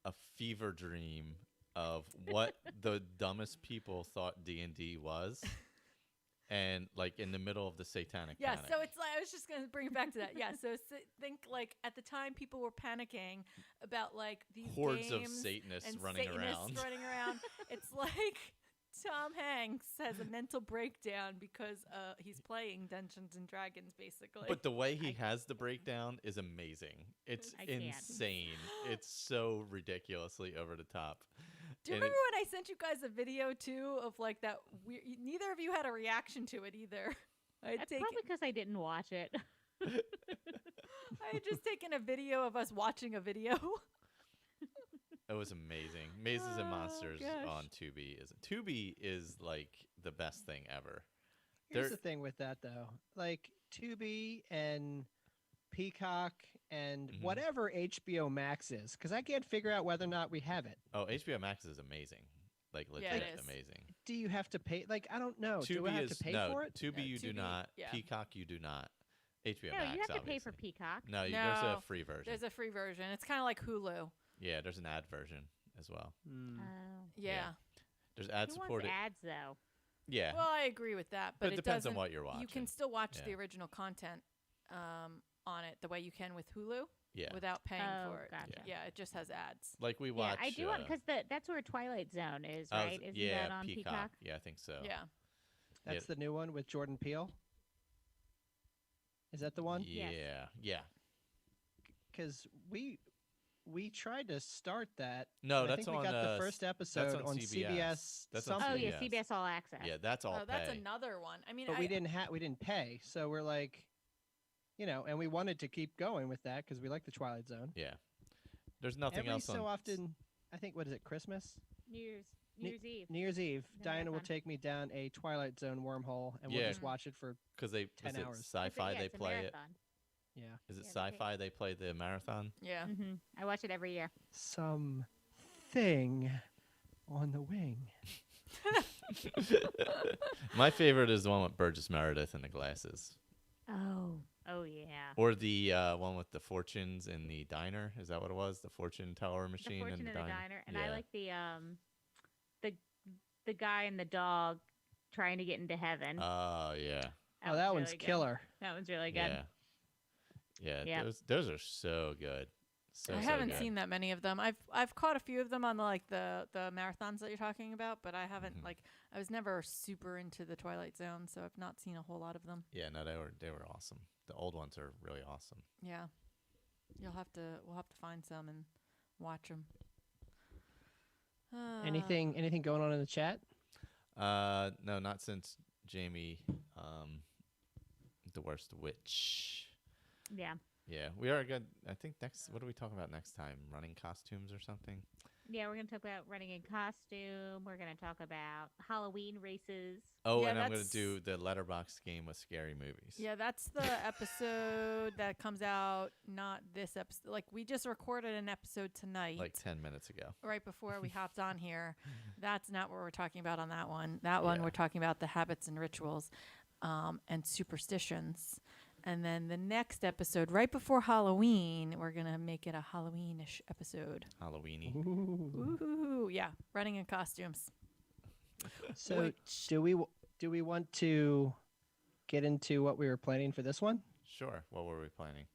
a fever dream of what the dumbest people thought D&D was. And like in the middle of the satanic Yeah, panic. so it's like I was just gonna bring it back to that. Yeah, so think like at the time people were panicking about like these hordes of games Satanists and running Satanists around. running around. It's like Tom Hanks has a mental breakdown because he's playing Dungeons and Dragons basically. But the way he has the breakdown is amazing. It's I can't. insane. It's so ridiculously over the top. Do you And remember when I sent you guys a video too of like that? Neither of you had a reaction to it either. I had That's taken, probably because I didn't watch it. I had just taken a video of us watching a video. It was amazing. Mazes and Oh, Monsters gosh. on Tubi is like the best thing ever. Here's There- the thing with that though, like Tubi and Peacock and Mhm. whatever HBO Max is, because I can't figure out whether or not we have it. Oh, HBO Max is amazing. Like legit Yeah, it is. amazing. Do you have to pay? Like I don't know. Do I have to pay no, for it? Tubi No, you do Tubi, not. yeah. Peacock you do not. HBO No, Max you have to pay for obviously. Peacock. No, there's No, a free version. There's a free version. It's kind of like Hulu. Yeah, there's an ad version as well. Hmm. Oh. Yeah. There's ad Who supported. wants ads though? Yeah, Well, I agree with that, but but it depends on doesn't- what you're watching. You can still watch the Yeah. original content on it the way you can with Hulu yeah, without paying Oh, for it. gotcha. Yeah, it just has ads. like we Yeah, watch. I do want because that's where Twilight Zone is, I was- right? Isn't yeah, that on Peacock? Yeah, I think so. Yeah. That's the new one with Jordan Peele. Is that the one? Yeah, Yes. yeah. Because we tried to start that. No, and I that's think on. we got the s- first episode on CBS. That's on something. Oh yeah, CBS. CBS All Access. Yeah, that's all. Oh, that's pay. another one. I mean, But we didn't pay, so we're like, and we wanted to keep going with that because we like the Twilight Zone. Yeah, there's nothing Every else so on. often, I think what is it, Christmas, New Year's Eve. New Year's Eve, No, Diana will marathon. take me down a Twilight Zone wormhole, and we'll Yeah. just watch it for Because they 10 is it hours. sci-fi yeah, they it's a play it. marathon. yeah Is it Yeah, they sci-fi they play the marathon? Yeah. Mm-hmm. I watch it every year. some thing on the wing. My favorite is the one with Burgess Meredith and the glasses, Oh yeah. or the one with the fortunes in the diner. Is that what it was? The fortune teller The machine Fortune in in the the diner. Diner, and yeah. I like the guy and the dog trying to get into heaven. Oh yeah. Oh, that one's really good. killer. That one's really good. Yeah. Yeah. Yeah. Those are so good. So I so haven't good. seen that many of them. I've caught a few of them on the marathons that you're talking about, but I haven't Mhm. I was never super into the Twilight Zone, so I've not seen a whole lot of them. Yeah, no, they were awesome. The old ones are really awesome. Yeah. We'll have to find some and watch them. Anything going on in the chat? No, not since Jamie, the worst witch. Yeah. Yeah, we are good. I think next. What are we talking about next time? Running costumes or something? Yeah, we're gonna talk about running in costume. We're gonna talk about Halloween races. Oh, Yeah, and I'm gonna that's- do the letterbox game of scary movies. Yeah, that's the episode that comes out. Not this episode. Like we just recorded an episode tonight, Like 10 minutes ago. right before we hopped on here. That's not what we're talking about on that one. That one Yeah. we're talking about the habits and rituals, and superstitions. And then the next episode, right before Halloween, we're gonna make it a Halloween-ish episode. Halloweeny. Ooh. Ooh, yeah, running in costumes. So Which- do we want to get into what we were planning for this one? Sure. What were we planning?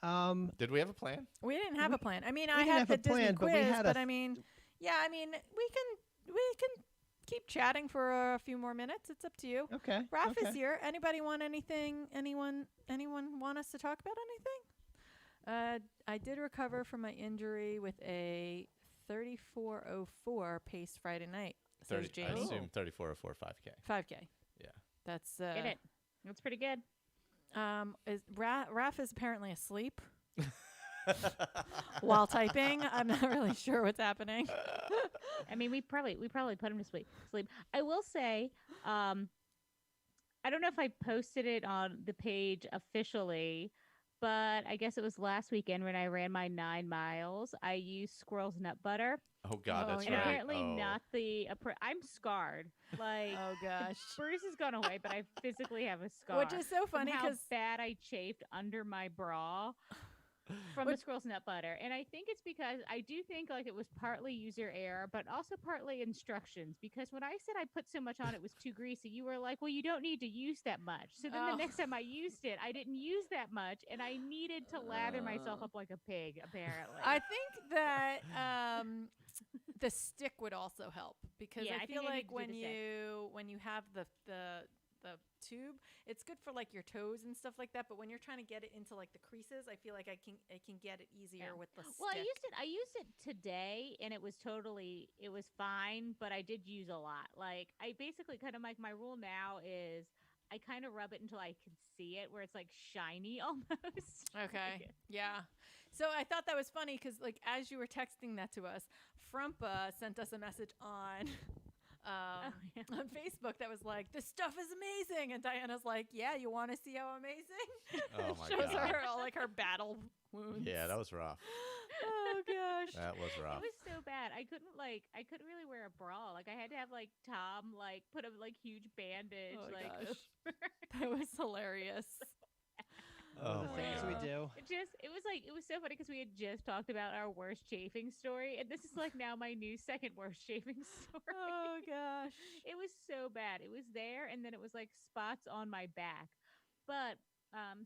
Um, Did we have a plan? We didn't have a plan. I mean, I didn't had have the a Disney plan, but we quiz, had but a I mean, yeah, I mean, we can keep chatting for a few more minutes. It's up to you. okay. Raph okay. is here. Anybody want anything? Anyone want us to talk about anything? I did recover from my injury with a 34:04 pace Friday night. Says 30, I Jamie. assume 3404 5K. 5K. Yeah. That's Get it? That's pretty good. Raph is apparently asleep. while typing. I'm not really sure what's happening. I mean, we probably put him to sleep. I will say, I don't know if I posted it on the page officially, but I guess it was last weekend when I ran my 9 miles. I used squirrel's nut butter, Oh God, Oh, that's and yeah. right. apparently Oh. not the. I'm scarred. Like Oh gosh. bruise has gone away, but I physically have a scar. Which is so funny from how because bad I chafed under my bra from the squirrel's nut butter. And I think it's because I do think like it was partly user error, but also partly instructions. Because when I said I put so much on it was too greasy, you were like, well, you don't need to use that much. So then the next time I used it, I didn't use that much, and I needed to lather myself up like a pig, apparently. I think that the stick would also help because Yeah, I I feel think I need like to do the when you have the tube, it's good for like your toes and stuff like that. But when you're trying to get it into like the creases, I feel like I can get it easier with the stick. Well, I used it today, and it was fine, but I did use a lot. Like I basically kind of like my rule now is I kind of rub it until I can see it, where it's like shiny almost. Okay. Yeah. So I thought that was funny because, like, as you were texting that to us, Frumpa sent us a message on on Facebook that was like, "This stuff is amazing," and Diana's like, "Yeah, you want to see how amazing?" Oh my Shows God. her all like her battle wounds. Yeah, that was rough. Oh gosh. That was rough. It was so bad. I couldn't really wear a bra. Like I had to have like Tom like put a like huge bandage Oh, like gosh. over. That was hilarious. Oh the my things we God. do. It was so funny because we had just talked about our worst chafing story, and this is like now my new second worst chafing story. Oh gosh. It was so bad. It was there, and then it was like spots on my back. But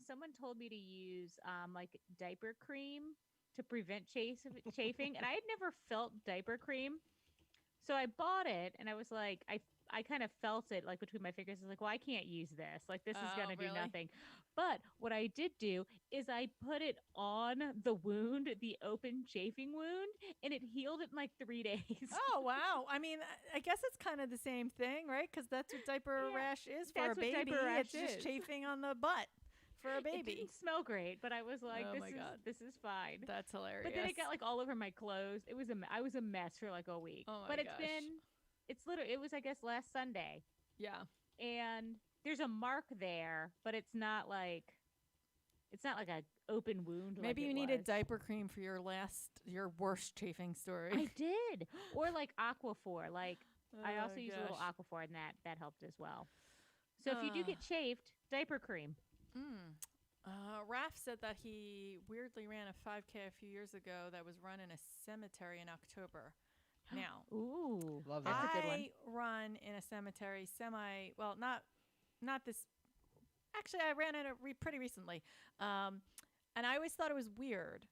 someone told me to use like diaper cream to prevent chafing, and I had never felt diaper cream, so I bought it, and I was like, I kind of felt it like between my fingers. I was like, well, I can't use this. Like this is Oh, gonna do really? nothing. But what I did do is I put it on the wound, the open chafing wound, and it healed it in like 3 days. Oh wow. I mean, I guess it's kind of the same thing, right? Because that's what diaper Yeah, rash is for a that's what baby. diaper rash It's just is. chafing on the butt for a It baby. didn't smell great, but I was like, Oh my God. this is fine. That's hilarious. But then it got like all over my clothes. I was a mess for like a week. Oh my but gosh. it was I guess last Sunday. Yeah. And there's a mark there, but it's not like a open wound. Maybe like you it needed was. diaper cream for your worst chafing story. I did, or like Aquaphor. Like I also Oh, use a little gosh. Aquaphor, and that helped as well. So if you do get chafed, diaper cream. Raph said that he weirdly ran a 5K a few years ago that was run in a cemetery in October. Now, Ooh, Love that's that. a good one. I run in a cemetery well, not this. Actually, I ran it pretty recently, and I always thought it was weird.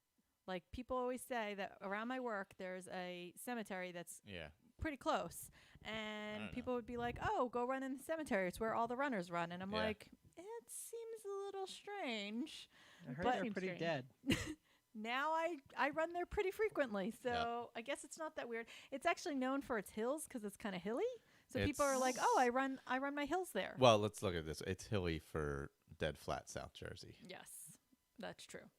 Like people always say that around my work, there's a cemetery that's Yeah. pretty close, I and don't people would be like, "Oh, go run in the cemetery. It's where all the runners run." And I'm Yeah. like, "It seems a little strange." I heard But- they're Seems pretty strange. dead. Now I run there pretty frequently, so I guess it's not that weird. It's actually known for its hills because it's kind of hilly. So people are like, "Oh, I run my hills there." Well, let's look at this. It's hilly for dead flat South Jersey. Yes, that's true.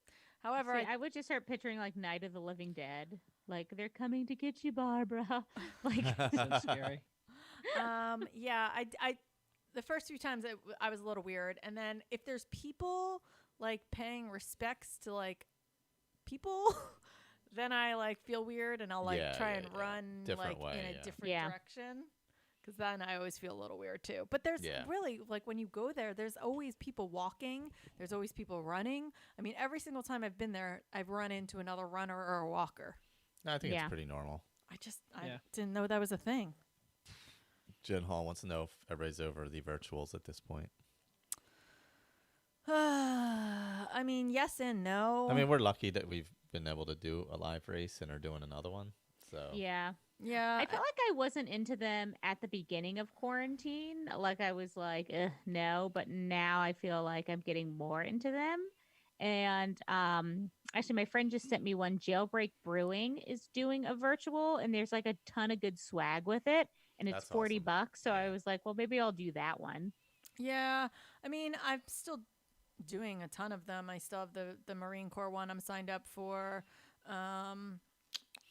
However, See, I would just start picturing like Night of the Living Dead. Like they're coming to get you, Barbara. Like So scary. yeah, I the first few times I was a little weird, and then if there's people like paying respects to like people, then I like feel weird, and I'll like Yeah, try yeah, and yeah. run Different like way, in a yeah. different Yeah. direction. Because then I always feel a little weird too. But there's Yeah. really, like, when you go there, there's always people walking. There's always people running. I mean, every single time I've been there, I've run into another runner or a walker. No, I think Yeah. it's pretty normal. I Yeah. didn't know that was a thing. Jen Hall wants to know if everybody's over the virtuals at this point. I mean, yes and no. I mean, we're lucky that we've been able to do a live race and are doing another one. So yeah. yeah. I felt like I wasn't into them at the beginning of quarantine. Like I was like, no, but now I feel like I'm getting more into them. And actually, my friend just sent me one. Jailbreak Brewing is doing a virtual, and there's like a ton of good swag with it, and it's That's $40. awesome. So I Yeah. was like, well, maybe I'll do that one. Yeah, I mean, I'm still doing a ton of them. I still have the Marine Corps one I'm signed up for.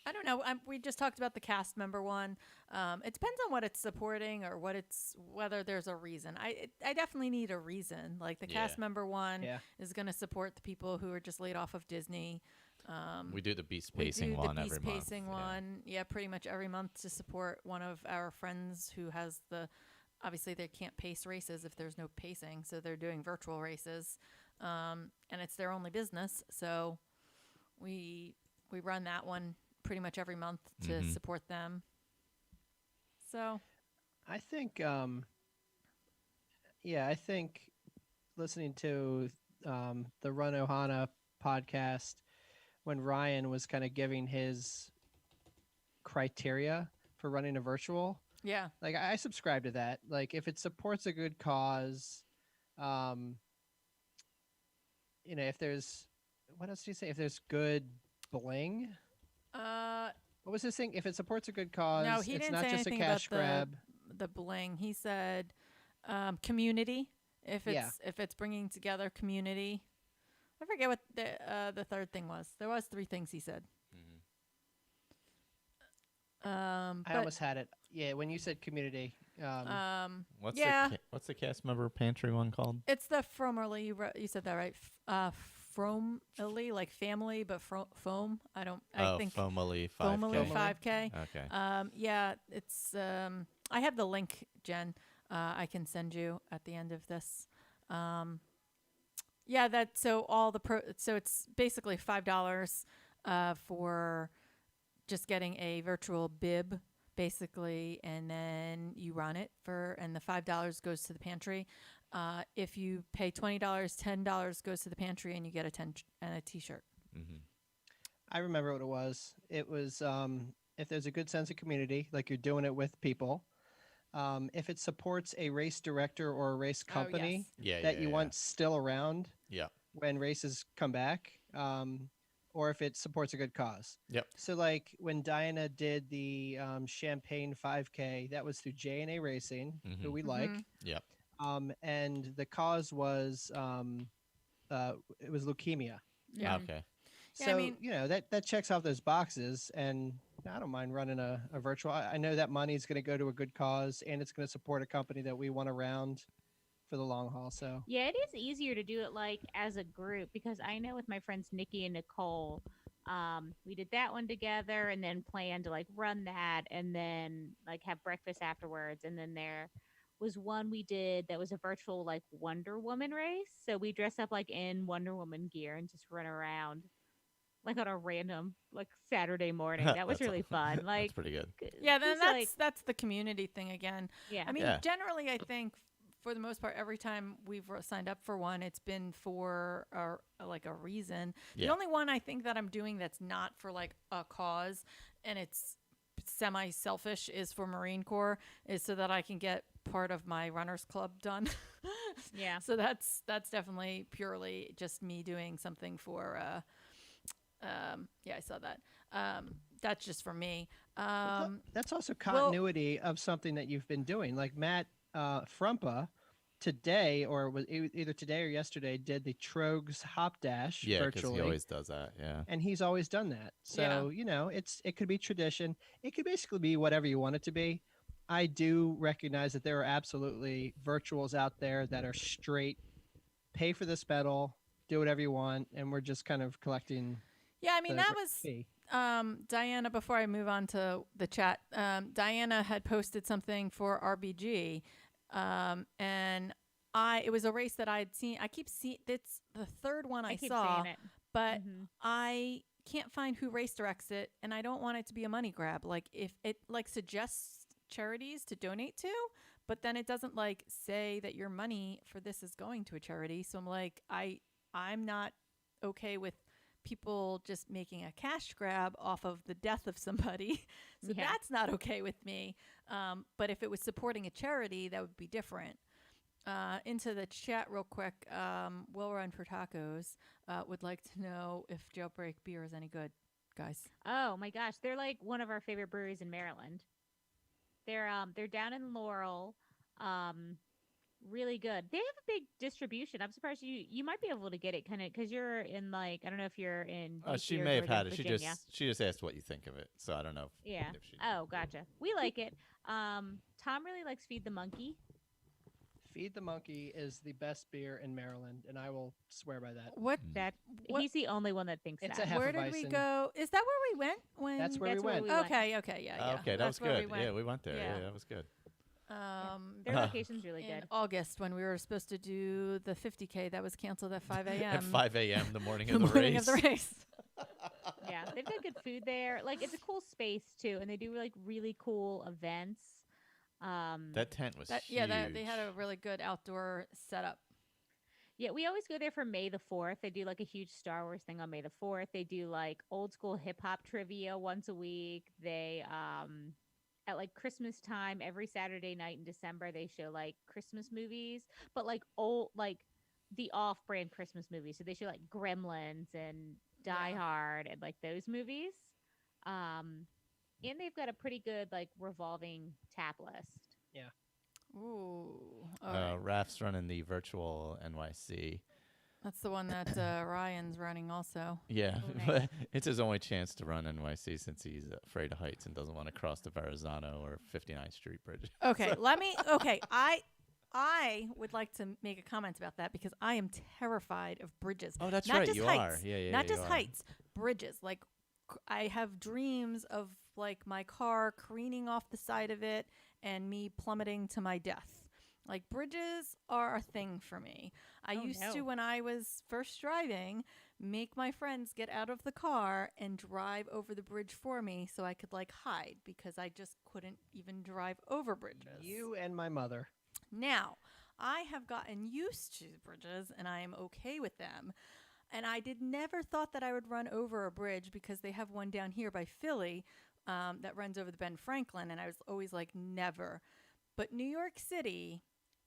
I don't know. We just talked about the cast member one. It depends on what it's supporting or whether there's a reason. I definitely need a reason. Like the cast member one Yeah. is going to support the people who are just laid off of Disney. We do the beast We pacing do one the every beast month. pacing Yeah. one. Yeah, pretty much every month to support one of our friends who has obviously they can't pace races if there's no pacing, so they're doing virtual races, and it's their only business. So we run that one pretty much every month to support them. So I think, I think listening to the Run Ohana podcast when Ryan was kind of giving his criteria for running a virtual, yeah, like I subscribe to that. Like if it supports a good cause, um, if there's, what else do you say? If there's good bling, what was his thing? If it supports a good cause, no, he it's didn't not say just a anything cash about grab. the bling. He said community. If it's bringing together community. I forget what the third thing was. There was three things he said. I But almost had it. Yeah, when you said community, What's yeah, what's the cast member pantry one called? it's the Frommerly. You said that right. Frommerly, like family, but foam. I think Fomally 5K. Fommerly 5K. Okay. Yeah, it's. I have the link, Jen. I can send you at the end of this. Yeah, so it's basically $5 for just getting a virtual bib, basically, and then you run it and the $5 goes to the pantry. If you pay $20, $10 goes to the pantry, and you get a T-shirt. I remember what it was. It was if there's a good sense of community, like you're doing it with people. If it supports a race director or a race company that you want still around when races come back, or if it supports a good cause. Yep. So like when Diana did the Champagne 5K, that was through J&A Racing, who we like. Yep. And the cause was it was leukemia. Yeah. Okay. Yeah, So I mean, that checks off those boxes, and I don't mind running a virtual. I know that money is going to go to a good cause, and it's going to support a company that we want around for the long haul. So Yeah, it is easier to do it like as a group because I know with my friends Nikki and Nicole, we did that one together and then planned to like run that and then like have breakfast afterwards. And then there was one we did that was a virtual like Wonder Woman race. So we dress up like in Wonder Woman gear and just run around like on a random like Saturday morning. That was really fun. Like That's pretty good. yeah, then just, that's the community thing again. yeah. I mean, Yeah. generally, I think for the most part, every time we've signed up for one, it's been for like a reason. The Yeah. only one I think that I'm doing that's not for like a cause, and it's semi-selfish, is for Marine Corps, is so that I can get part of my runners club done. Yeah. So that's definitely purely just me doing something for. Yeah, I saw that. That's just for me. that's also continuity of something that you've been doing. Like Matt Frumpa today, or was either today or yesterday, did the Trogs Hop Dash Yeah, because virtually. he always does that. Yeah. And he's always done that. So, it could be tradition. It could basically be whatever you want it to be. I do recognize that there are absolutely virtuals out there that are straight pay for this medal, do whatever you want, and we're just kind of collecting. Yeah, I mean, the that was fee. Diana. Before I move on to the chat, Diana had posted something for RBG, and it was a race that I'd seen. I keep seeing it's the third one I keep saw, seeing it. but Mhm. I can't find who race directs it, and I don't want it to be a money grab. Like if it like suggests charities to donate to, but then it doesn't like say that your money for this is going to a charity. So I'm like, I'm not okay with people just making a cash grab off of the death of somebody. So Yeah. that's not okay with me. But if it was supporting a charity, that would be different. Into the chat real quick. Will Run for Tacos would like to know if Jailbreak beer is any good, guys. Oh my gosh, they're like one of our favorite breweries in Maryland. They're down in Laurel. really good. They have a big distribution. I'm surprised you might be able to get it kind of because you're in like I don't know if you're in DC She or may have Northern had it. Virginia. She just asked what you think of it. So I don't know Yeah. if she. Oh, gotcha. We like it. Tom really likes Feed the Monkey. Feed the Monkey is the best beer in Maryland, and I will swear by that. What? That What- he's the only one that thinks It's that. a Where did we Hefeweizen. go? Is that where we went? When That's where That's we where went. we went. Okay, okay, yeah. Okay, that That's was where good. We went. Yeah, we went there. Yeah. Yeah, that was good. Their location's really in good. August when we were supposed to do the 50K that was canceled at 5 a.m. At 5 a.m. the morning the of the morning race. of the race. Yeah, they've got good food there. Like it's a cool space too, and they do like really cool events. That tent was huge. Yeah, they had a really good outdoor setup. Yeah, we always go there for May the 4th. They do like a huge Star Wars thing on May the 4th. They do like old school hip hop trivia once a week. They at like Christmas time every Saturday night in December they show like Christmas movies, but like old like the off-brand Christmas movies. So they show like Gremlins and Die Yeah. Hard and like those movies. And they've got a pretty good like revolving tap list. Ooh. All right. Raf's running the virtual NYC. That's the one that Ryan's running also. Yeah, Oh, nice. but it's his only chance to run NYC since he's afraid of heights and doesn't want to cross the Verrazano or 59th Street Bridge. Okay, I would like to make a comment about that because I am terrified of bridges. Oh, that's Not right. just You heights. are. Yeah. Not you just are. heights, bridges. Like I have dreams of like my car careening off the side of it and me plummeting to my death. Like bridges are a thing for me. I Oh, used no. to, when I was first driving, make my friends get out of the car and drive over the bridge for me so I could like hide because I just couldn't even drive over bridges. You and my mother. Now, I have gotten used to bridges and I am okay with them. And I never thought that I would run over a bridge because they have one down here by Philly that runs over the Ben Franklin. And I was always like, never. But New York City,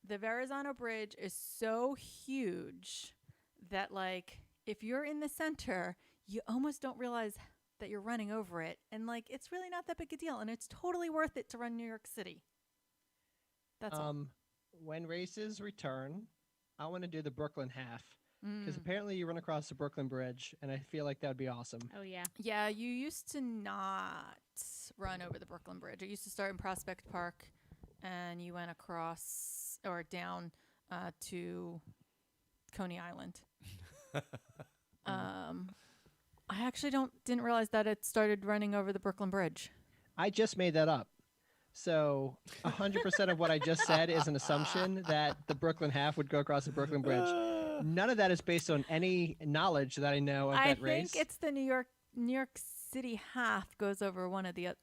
the Verrazano Bridge is so huge that, like, if you're in the center, you almost don't realize that you're running over it. And, like, it's really not that big a deal. And it's totally worth it to run New York City. That's all. When races return, I want to do the Brooklyn half because Mm. apparently you run across the Brooklyn Bridge, and I feel like that would be awesome. Oh yeah. Yeah, you used to not run over the Brooklyn Bridge. It used to start in Prospect Park, and you went across or down to Coney Island. I actually didn't realize that it started running over the Brooklyn Bridge. I just made that up. So 100% of what I just said is an assumption that the Brooklyn half would go across the Brooklyn Bridge. None of that is based on any knowledge that I know of I that think race. it's the New York City half goes over one of the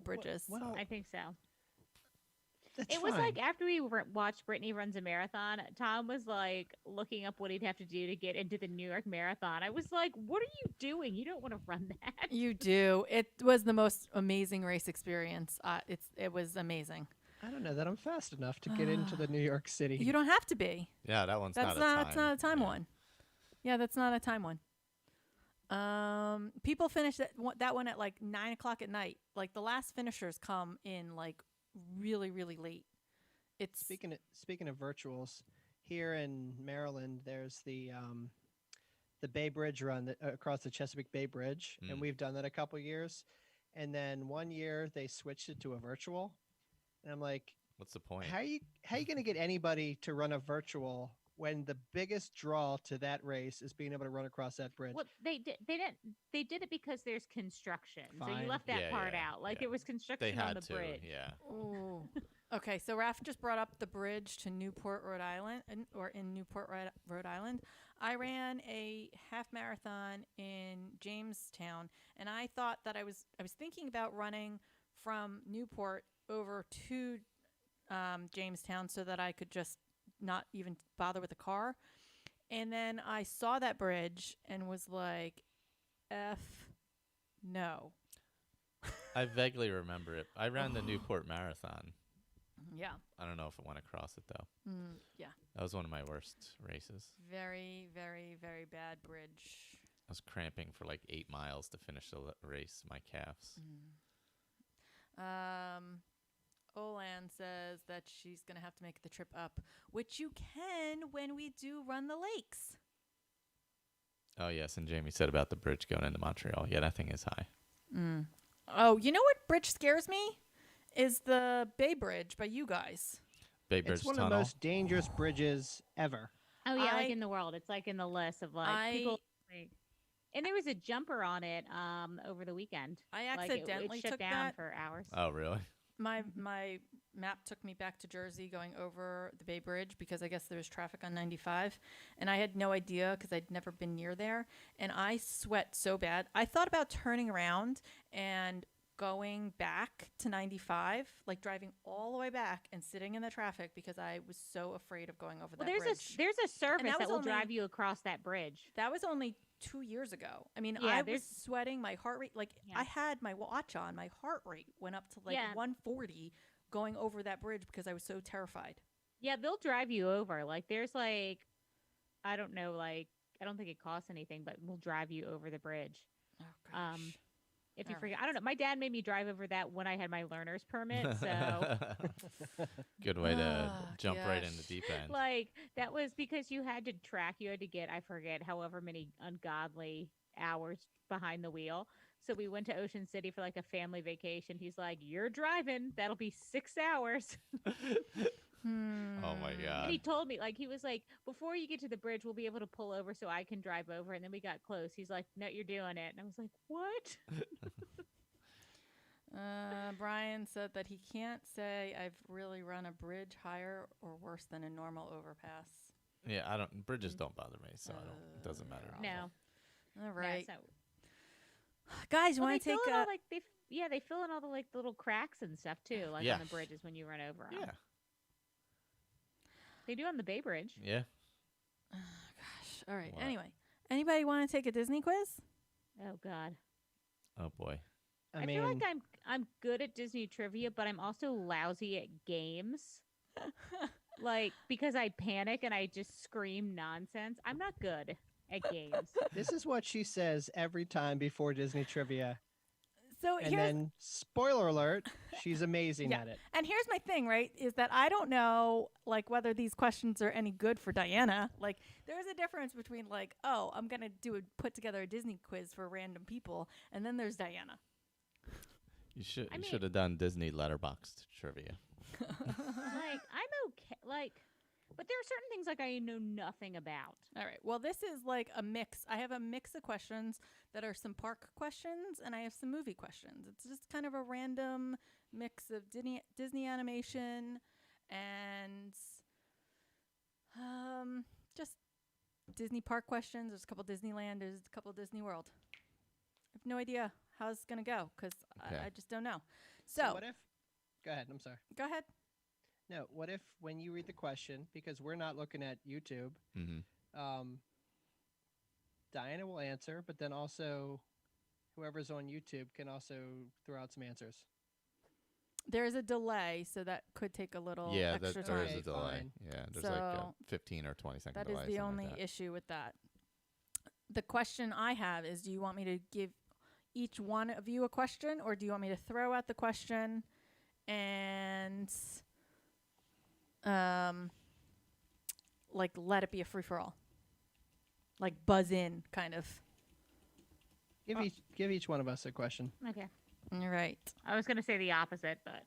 bridges. Well, I think so. that's It was fine. like after we watched Brittany runs a marathon, Tom was like looking up what he'd have to do to get into the New York Marathon. I was like, "What are you doing? You don't want to run that." You do. It was the most amazing race experience. It was amazing. I don't know that I'm fast enough to get into the New York City. You don't have to be. Yeah, that one's That's not a time. That's not a time Yeah. one. Yeah, that's not a time one. People finish that one at like 9 o'clock at night. Like the last finishers come in like really, really late. It's Speaking of virtuals, here in Maryland, there's the Bay Bridge run across the Chesapeake Bay Bridge, Mm. and we've done that a couple years. And then one year they switched it to a virtual, and I'm like, What's the point? how you going to get anybody to run a virtual when the biggest draw to that race is being able to run across that bridge? Well, they did it because there's construction, so Fine. you left that Yeah, part yeah, out. Like yeah. there was They construction on had the to. bridge. Yeah. Ooh. Okay, so Raph just brought up the bridge to Newport, Rhode Island, in Newport, Rhode Island. I ran a half marathon in Jamestown, and I thought that I was thinking about running from Newport over to Jamestown so that I could just not even bother with the car. And then I saw that bridge and was like, F no. I vaguely remember it. I ran the Newport Marathon. Yeah. I don't know if it went across it though. Yeah. That was one of my worst races. Very, very, very bad bridge. I was cramping for like 8 miles to finish the race. My calves. Olan says that she's going to have to make the trip up, which you can when we do Run the Lakes. Oh, yes. And Jamie said about the bridge going into Montreal. Yeah, that thing is high. Oh, you know what bridge scares me? Is the Bay Bridge by you guys. Bay Bridge It's one Tunnel. of the most dangerous bridges ever. Oh yeah, I- like in the world. It's like in the list of like people. Like, and there was a jumper on it over the weekend. I Like, accidentally it shut took down that. for hours. Oh, really? My map took me back to Jersey going over the Bay Bridge because I guess there was traffic on 95. And I had no idea because I'd never been near there. And I sweat so bad. I thought about turning around and going back to 95, like driving all the way back and sitting in the traffic because I was so afraid of going over Well, that bridge. there's a service that that was will only- drive you across that bridge. That was only 2 years ago. I mean, Yeah, I was there's- sweating. My heart rate, like Yeah. I had my watch on. My heart rate went up to like Yeah. 140 going over that bridge because I was so terrified. Yeah, they'll drive you over. Like there's like, I don't know, like I don't think it costs anything, but we'll drive you over the bridge. Oh gosh. If you All forget, right. I don't know. My dad made me drive over that when I had my learner's permit. So Good way to Oh, jump right in the gosh. deep end. like that was because you had to track, you had to get, I forget, however many ungodly hours behind the wheel. So we went to Ocean City for like a family vacation. He's like, "You're driving. That'll be 6 hours." Oh, my God. And he told me, like, he was like, "Before you get to the bridge, we'll be able to pull over so I can drive over." And then we got close. He's like, "No, you're doing it." And I was like, "What?" Brian said that he can't say I've really run a bridge higher or worse than a normal overpass. Yeah, bridges don't bother me, so it doesn't matter. No. All No, right, so- guys, you Well, want they to fill take in a? all, like they fill in all the like little cracks and stuff too, like Yeah. on the bridges when you run over 'em. Yeah, They do on the Bay Bridge. yeah. Gosh, all right. What? Anyway, anybody want to take a Disney quiz? Oh God. Oh, boy. I mean, feel like I'm good at Disney trivia, but I'm also lousy at games. Like because I panic and I just scream nonsense. I'm not good at games. this is what she says every time before Disney trivia. So And here's then, spoiler alert, she's amazing Yeah. at it. and here's my thing, right? Is that I don't know like whether these questions are any good for Diana. Like there's a difference between like, oh, I'm gonna put together a Disney quiz for random people, and then there's Diana. You should I you mean- should have done Disney letterboxed trivia. Like I'm okay. Like, but there are certain things like I know nothing about. All right. Well, this is like a mix. I have a mix of questions that are some park questions and I have some movie questions. It's just kind of a random mix of Disney animation and just Disney park questions. There's a couple Disneyland. There's a couple Disney World. I have no idea how it's going to go because Okay. I just don't know. So, what if? Go ahead. I'm sorry. go ahead. No. What if when you read the question, because we're not looking at YouTube, Mm-hmm. Diana will answer, but then also whoever's on YouTube can also throw out some answers. There's a delay, so that could take a little Yeah, extra there time. is a Okay, delay. fine. Yeah, there's like a So 15 or 20-second That delay. is the something only like that. issue with that. The question I have is, do you want me to give each one of you a question, or do you want me to throw out the question and like let it be a free for all, like buzz in kind of? Give each one of us a question. Okay. All right, I was gonna say the opposite, but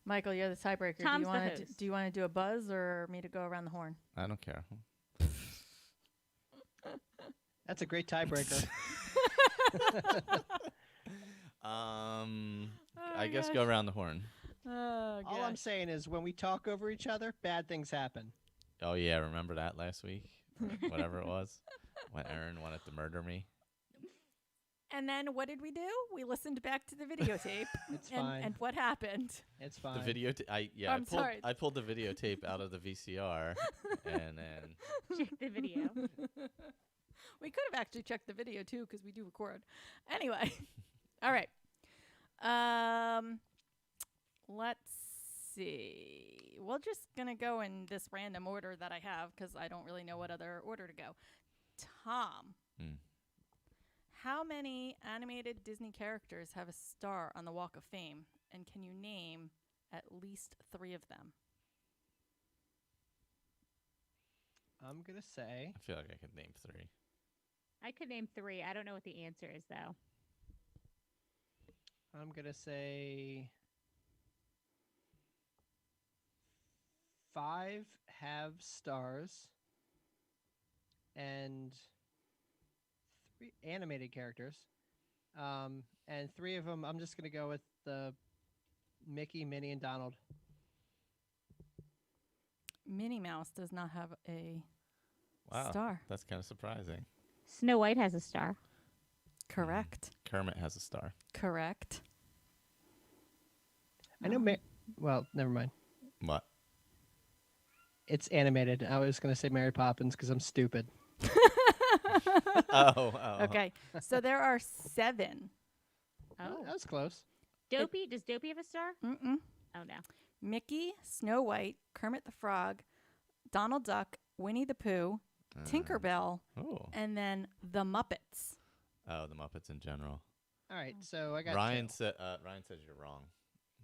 Michael, you're the tiebreaker. Tom's the do host. you want to do a buzz or me to go around the horn? I don't care. That's a great tiebreaker. I guess go around the horn. Oh, All I'm saying is when we talk over each other, bad things happen. Oh yeah, remember that last week? Whatever it was, when Erin wanted to murder me. And then what did we do? We listened back to the videotape. It's and, fine. and what happened? It's fine. The video. I'm sorry. I pulled the videotape out of the VCR, and then check the video. We could have actually checked the video too because we do record. Anyway, all right. Let's see. We're just gonna go in this random order that I have because I don't really know what other order to go. Tom, how many animated Disney characters have a star on the Walk of Fame? And can you name at least 3 of them? I'm gonna say I feel like I could name 3. I could name 3. I don't know what the answer is though. I'm gonna say 5 have stars and 3 animated characters. And 3 of them, I'm just gonna go with the Mickey, Minnie, and Donald. Minnie Mouse does not have a Wow, star. that's kind of surprising. Snow White has a star. Correct. Kermit has a star. Correct. I know. Well, never mind. What? It's animated. I was gonna say Mary Poppins because I'm stupid. Oh. Okay. So there are 7. Oh. That was close. Dopey? Does Dopey have a star? Mm-mm. Oh, no. Mickey, Snow White, Kermit the Frog, Donald Duck, Winnie the Pooh, Tinkerbell, Oh. and then the Muppets. Oh, the Muppets in general. All right, so I got Ryan 2. said. Ryan says you're wrong.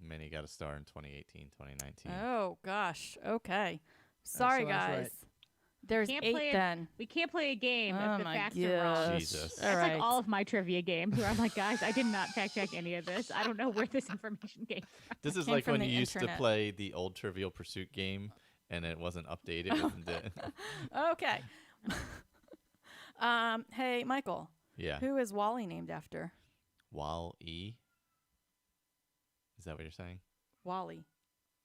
Minnie got a star in 2018, 2019. Oh, gosh. Okay. Sorry, so I was guys. right. There's Can't 8 play it. then. We can't play a game Oh if the my facts are wrong. gosh. Jesus. All That's right. like all of my trivia games where I'm like, guys, I did not fact check any of this. I don't know where this information came from. This is Came like from when the you used to internet. play the old Trivial Pursuit game and it wasn't updated. with the- Okay. Hey, Michael. yeah. Who is Wally named after? Wall-E? Is that what you're saying? Wally.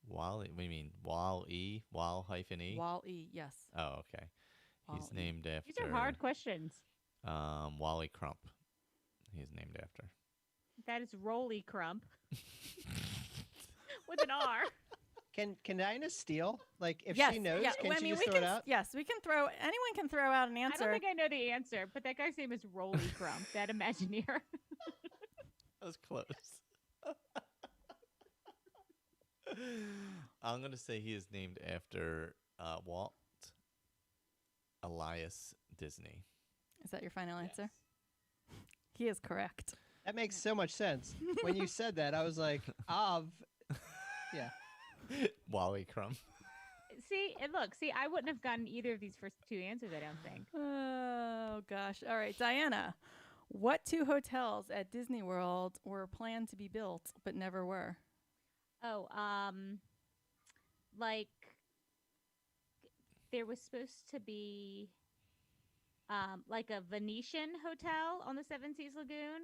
Wall-E? What do you mean? Wall-E? Wall-E? Wall-E, yes. Oh, okay. He's Wall-E. named after... These are hard questions. Wally Crump. He's named after. That is Rolly Crump with an R. Can Dinah steal? Like, if yes. she knows, yeah. can I she mean, just we throw can, it out? Yes, we can throw. Anyone can throw out an I answer. don't think I know the answer, but that guy's name is Rolly Crump, that Imagineer. That was close. I'm going to say he is named after Walt Elias Disney. Is that your final answer? He is correct. That makes so much sense. When you said that, I was like, yeah. Wally Crump. See, I wouldn't have gotten either of these first 2 answers, I don't think. Oh gosh. All right, Diana. What 2 hotels at Disney World were planned to be built but never were? Oh, like there was supposed to be like a Venetian hotel on the Seven Seas Lagoon,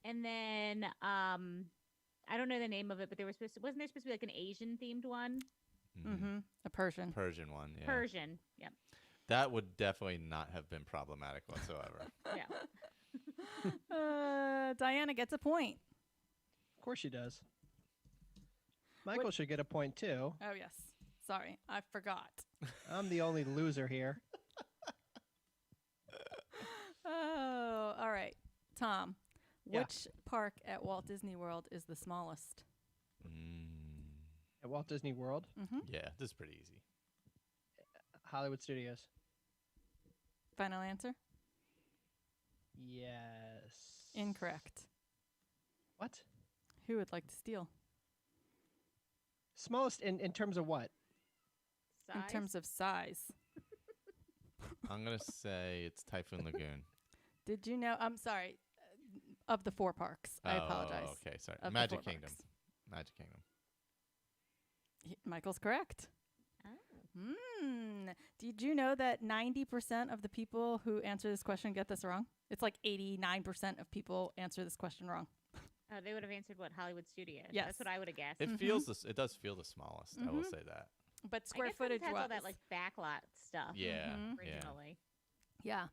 and then I don't know the name of it, but wasn't there supposed to be like an Asian themed one? Mm-hmm. A Persian. Persian one, yeah. Persian, yep. That would definitely not have been problematic whatsoever. Yeah. Diana gets a point. Of course she does. Michael should get a point too. Oh yes. Sorry, I forgot. I'm the only loser here. Oh, all right. Tom, Yeah. which park at Walt Disney World is the smallest? At Walt Disney World, Mm-hmm. Yeah, this is pretty easy. Hollywood Studios. Final answer? Yes. Incorrect. What? Who would like to steal? Smallest in terms of what? In Size? terms of size. I'm going to say it's Typhoon Lagoon. Did you know? I'm sorry. Of the 4 parks. I apologize. Oh, okay, sorry. Of the Magic 4 Kingdom. parks. Magic Kingdom. Michael's correct. Oh. Did you know that 90% of the people who answer this question get this wrong? It's like 89% of people answer this question wrong. Oh, they would have answered what? Hollywood Studios. Yes. That's what I would have guessed. It feels this. It does feel the smallest. I will say that. But I square guess 'cause footage it has all was. that like backlot stuff. Yeah. Mhm. Yeah. Originally. Yeah.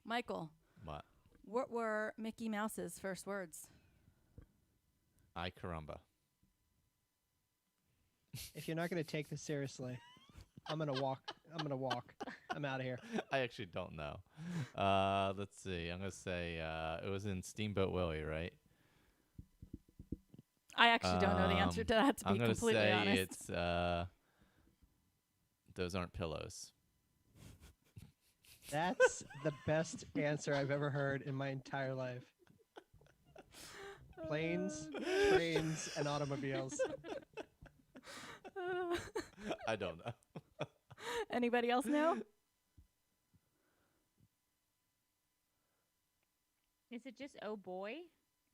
Michael, What? what were Mickey Mouse's first words? I caramba. If you're not going to take this seriously, I'm going to walk. I'm out of here. I actually don't know. Let's see. I'm gonna say it was in Steamboat Willie, right? I actually don't know the answer to that, to I'm be gonna completely say honest. it's those aren't pillows. That's the best answer I've ever heard in my entire life. Planes, trains, and automobiles. I don't know. Anybody else know? Is it just oh boy?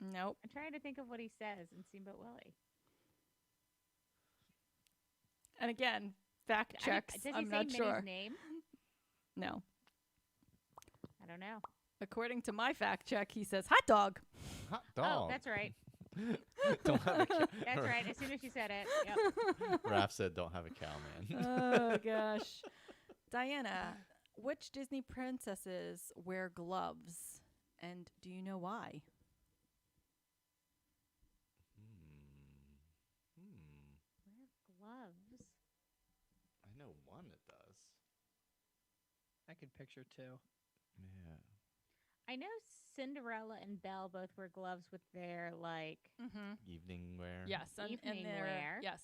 Nope. I'm trying to think of what he says in Steamboat Willie. And again, fact I mean, checks. does he I'm say not Minnie's sure. name? No. I don't know. According to my fact check, he says hot dog. Hot Oh, dog. that's right. Don't have a cow. That's right. As soon as you said it. Yep. Raph said, "Don't have a cow, man." Oh gosh. Diana, which Disney princesses wear gloves? And do you know why? Wear gloves. I know one that does. I could picture two. Yeah. I know Cinderella and Belle both wear gloves with their like. Mm-hmm. Evening wear. Yes, and Evening their wear. yes,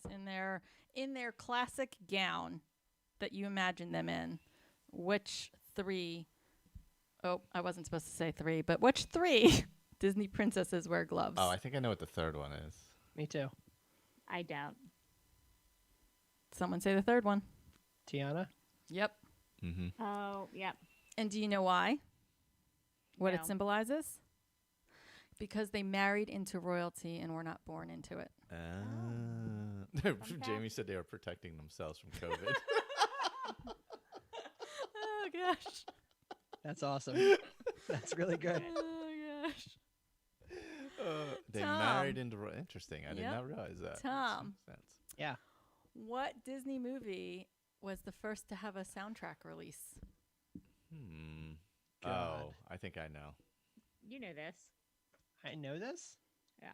in their classic gown that you imagine them in. Which three? Oh, I wasn't supposed to say three, but which three Disney princesses wear gloves? Oh, I think I know what the third one is. Me too. I don't. Someone say the third one. Tiana? Yep. Mm-hmm. Oh, yep. And do you know why? What No. it symbolizes? Because they married into royalty and were not born into it. Jamie said they were protecting themselves from COVID. Oh gosh. That's awesome. That's really good. Oh gosh. They Tom. married into interesting. I did Yep. not realize that. Tom. Makes sense. Yeah. What Disney movie was the first to have a soundtrack release? God. Oh, I think I know. You know this. I know this. Yeah.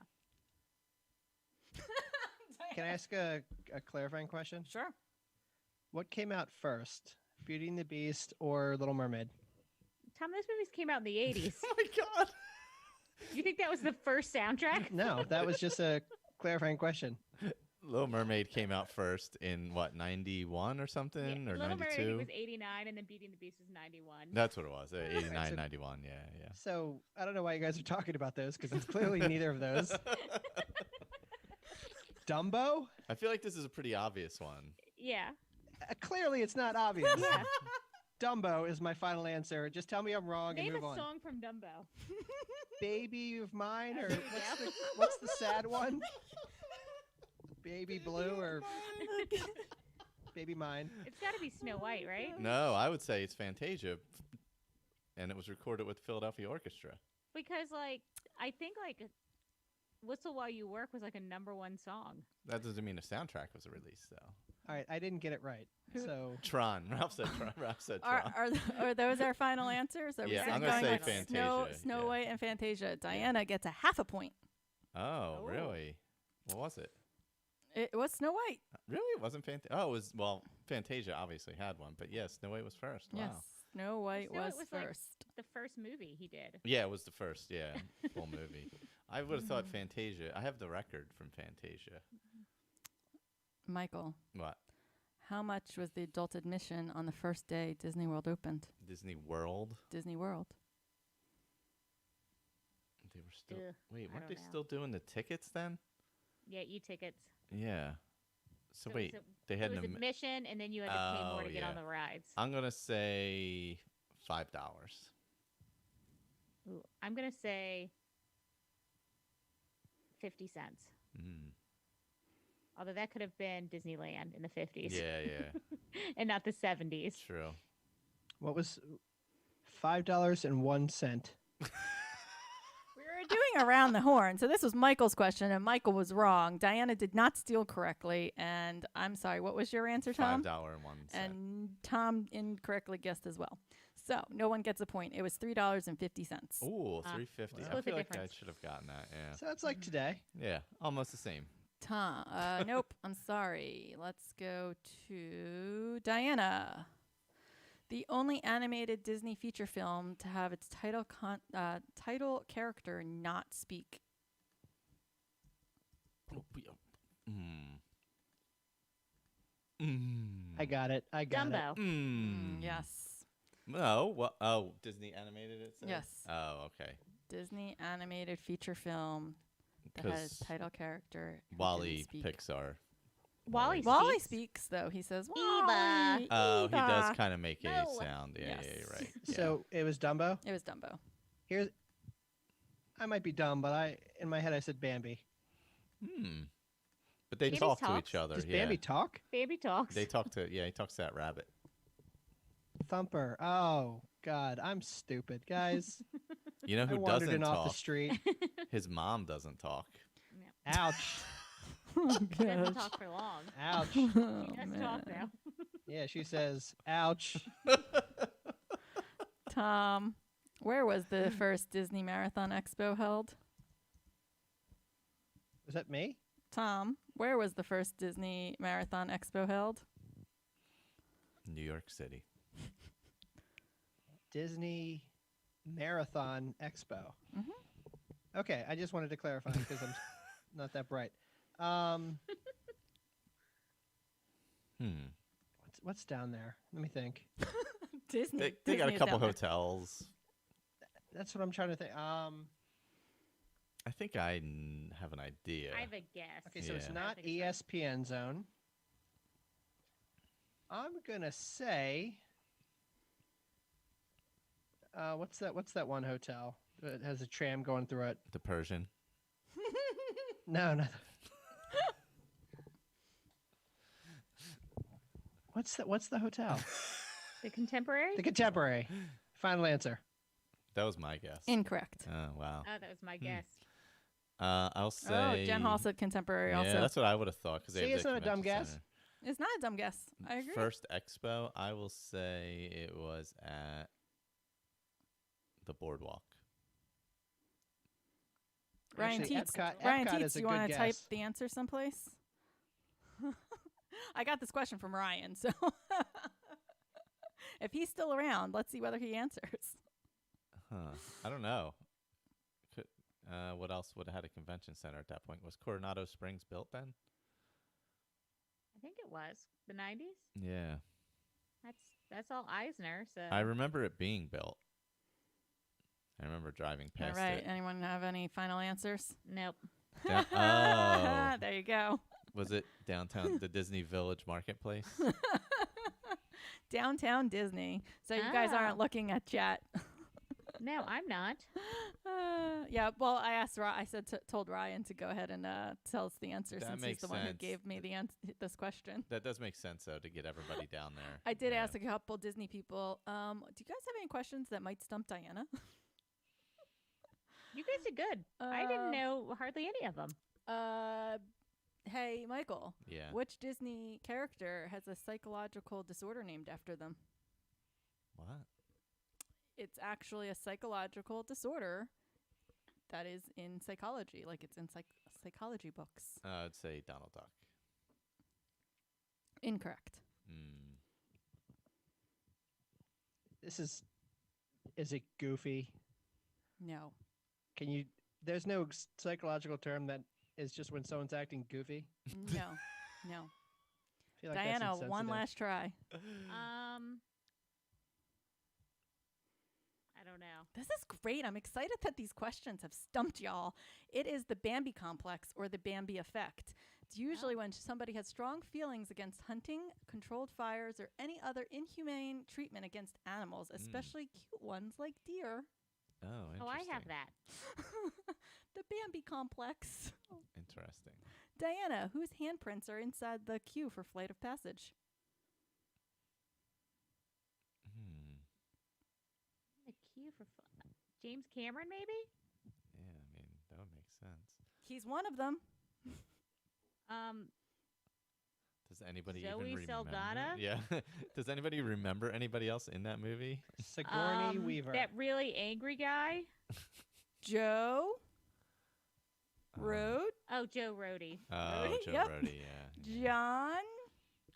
Can I ask a clarifying question? Sure. What came out first, Beauty and the Beast or Little Mermaid? Tom, those movies came out in the 80s. Oh my god. You think that was the first soundtrack? No, that was just a clarifying question. Little Mermaid came out first in what, 91 or something, or Little 92? Mermaid was 89, and then Beauty and the Beast was 91. That's what it was. 89, so- 91. Yeah. So I don't know why you guys are talking about those because it's clearly neither of those. Dumbo? I feel like this is a pretty obvious one. Yeah. Clearly it's not obvious. Yeah. Dumbo is my final answer. Just tell me I'm wrong Name and a move on. song from Dumbo. Baby of Mine, or There you what's the sad one? Baby Blue or Baby Mine? It's got to be Snow White, right? No, I would say it's Fantasia, and it was recorded with the Philadelphia Orchestra. Because, like, I think, like, Whistle While You Work was, like, a #1 song. That doesn't mean a soundtrack was released, though. All right, I didn't get it right. So Tron. Ralph said Tron. Ralph said Are, Tron. are those our final answers? Are we Yeah, still I'm gonna going say with Fantasia, Snow yeah. White and Fantasia. Diana gets a half a point. Oh, Oh. really? What was it? It was Snow White. Really? It wasn't Fantasia? Oh, it was, well, Fantasia obviously had one, but yes, Snow White was first. Wow. Yes, Snow White Snow White was was, like, first. The first movie he did. Yeah, it was the first, full movie. I would have thought Fantasia. I have the record from Fantasia. Michael, What? how much was the adult admission on the first day Disney World opened? Disney World? Disney World. They were still. Ugh, Wait, I weren't they don't know. still doing the tickets then? Yeah, e-tickets. Yeah. So it wait, was they It had was an. admission, and then you had to pay more Oh, to get on yeah. the rides. I'm gonna say $5. Ooh, I'm going to say 50 cents. Mm. Although that could have been Disneyland in the 50s Yeah, and not the 70s. true. what was $5.01? We were doing around the horn. So this was Michael's question, and Michael was wrong. Diana did not steal correctly. And I'm sorry, what was your answer, Tom? $5.01. And Tom incorrectly guessed as well. So no one gets a point. It was $3.50. Ooh, $3.50. Wow. I Split the feel like I difference. should have gotten that. Yeah. So that's like today. Yeah, almost the same. Tom, nope, I'm sorry. Let's go to Diana. The only animated Disney feature film to have its title character not speak. I got it. I got it. Dumbo. Yes. No. What? Oh, Disney animated it. said? Yes. Oh, okay. Disney animated feature film that has 'Cause title character. who didn't Wally speak. Pixar. Wally Wally speaks. speaks though. He says, Eva. Wally. Oh, he does Eva." kind of make a No. sound. Yeah, Yes. yeah, you're right. Yeah. So it was Dumbo. It was Dumbo. Here's, I might be dumb, but in my head I said Bambi. But they Bambi talk to talks. each other. Does yeah. Bambi talk? Baby talks. They talk to. Yeah, he talks to that rabbit. Thumper. Oh God, I'm stupid, guys. You know I who wandered doesn't in off the talk? street. His mom doesn't talk. Ouch. She doesn't talk for long. Ouch. She does talk now. Yeah, she says, ouch. Tom, where was the first Disney Marathon Expo held? Was that me? Tom, where was the first Disney Marathon Expo held? New York City. Disney Marathon Expo. Okay, I just wanted to clarify because I'm not that bright. What's down there? Let me think. Disney. They got Disney a is couple down there. hotels. That's what I'm trying to think. I think I have an idea. I have a guess. Okay, so it's Yeah. not I think it's right. ESPN Zone. I'm gonna say, what's that one hotel that has a tram going through it? The Persian. No, no. What's the hotel? The Contemporary? The Contemporary. Final answer. That was my guess. Incorrect. Oh wow. Oh, that was my guess. I'll say. Oh, Jen Hall said Contemporary Yeah, also. that's what I would have thought. Cause they See, have it's the not a dumb convention guess. center. It's not a dumb guess. I agree. First expo, I will say it was at the Boardwalk. Ryan Actually, Teets. Epcot Ryan is Teets, a you good want to type guess. the answer someplace? I got this question from Ryan, so if he's still around, let's see whether he answers. Huh. I don't know. Could, what else would have had a convention center at that point? Was Coronado Springs built then? I think it was the 90s. Yeah. That's all Eisner. So I remember it being built. I remember driving All past right. it. Anyone have any final answers? nope. Oh. There you go. Was it downtown, the Disney Village Marketplace? Downtown Disney. So you guys aren't Oh. looking at chat. No, I'm not. Yeah. Well, I asked. I said told Ryan to go ahead and tell us the answer That since he's makes the one who sense. gave me the this question. That does make sense, though, to get everybody down there. I did Yeah. ask a couple Disney people. Do you guys have any questions that might stump Diana? You guys are good. I didn't know hardly any of them. Hey, Michael. Yeah. Which Disney character has a psychological disorder named after them? What? It's actually a psychological disorder that is in psychology, like it's in psychology books. I'd say Donald Duck. Incorrect. Mm. This is it goofy? No. Can you? There's no psychological term that is just when someone's acting goofy. No. No. I feel like that's Diana, one insensitive. last try. I don't know. This is great. I'm excited that these questions have stumped y'all. It is the Bambi complex or the Bambi effect. It's usually when somebody has strong feelings against hunting, controlled fires, or any other inhumane treatment against animals, especially cute ones like deer. Oh, interesting. Oh, I have that. The Bambi complex. Interesting. Diana, whose handprints are inside the queue for Flight of Passage? The queue for James Cameron, maybe? Yeah, I mean, that would make sense. He's one of them. Does anybody Zoe even remember? Saldana? Yeah. Does anybody remember anybody else in that movie? Sigourney Weaver. That really angry guy. Joe Road. Oh, Joe Rody. Oh, Rhodey? Joe Yep. Rody, yeah. John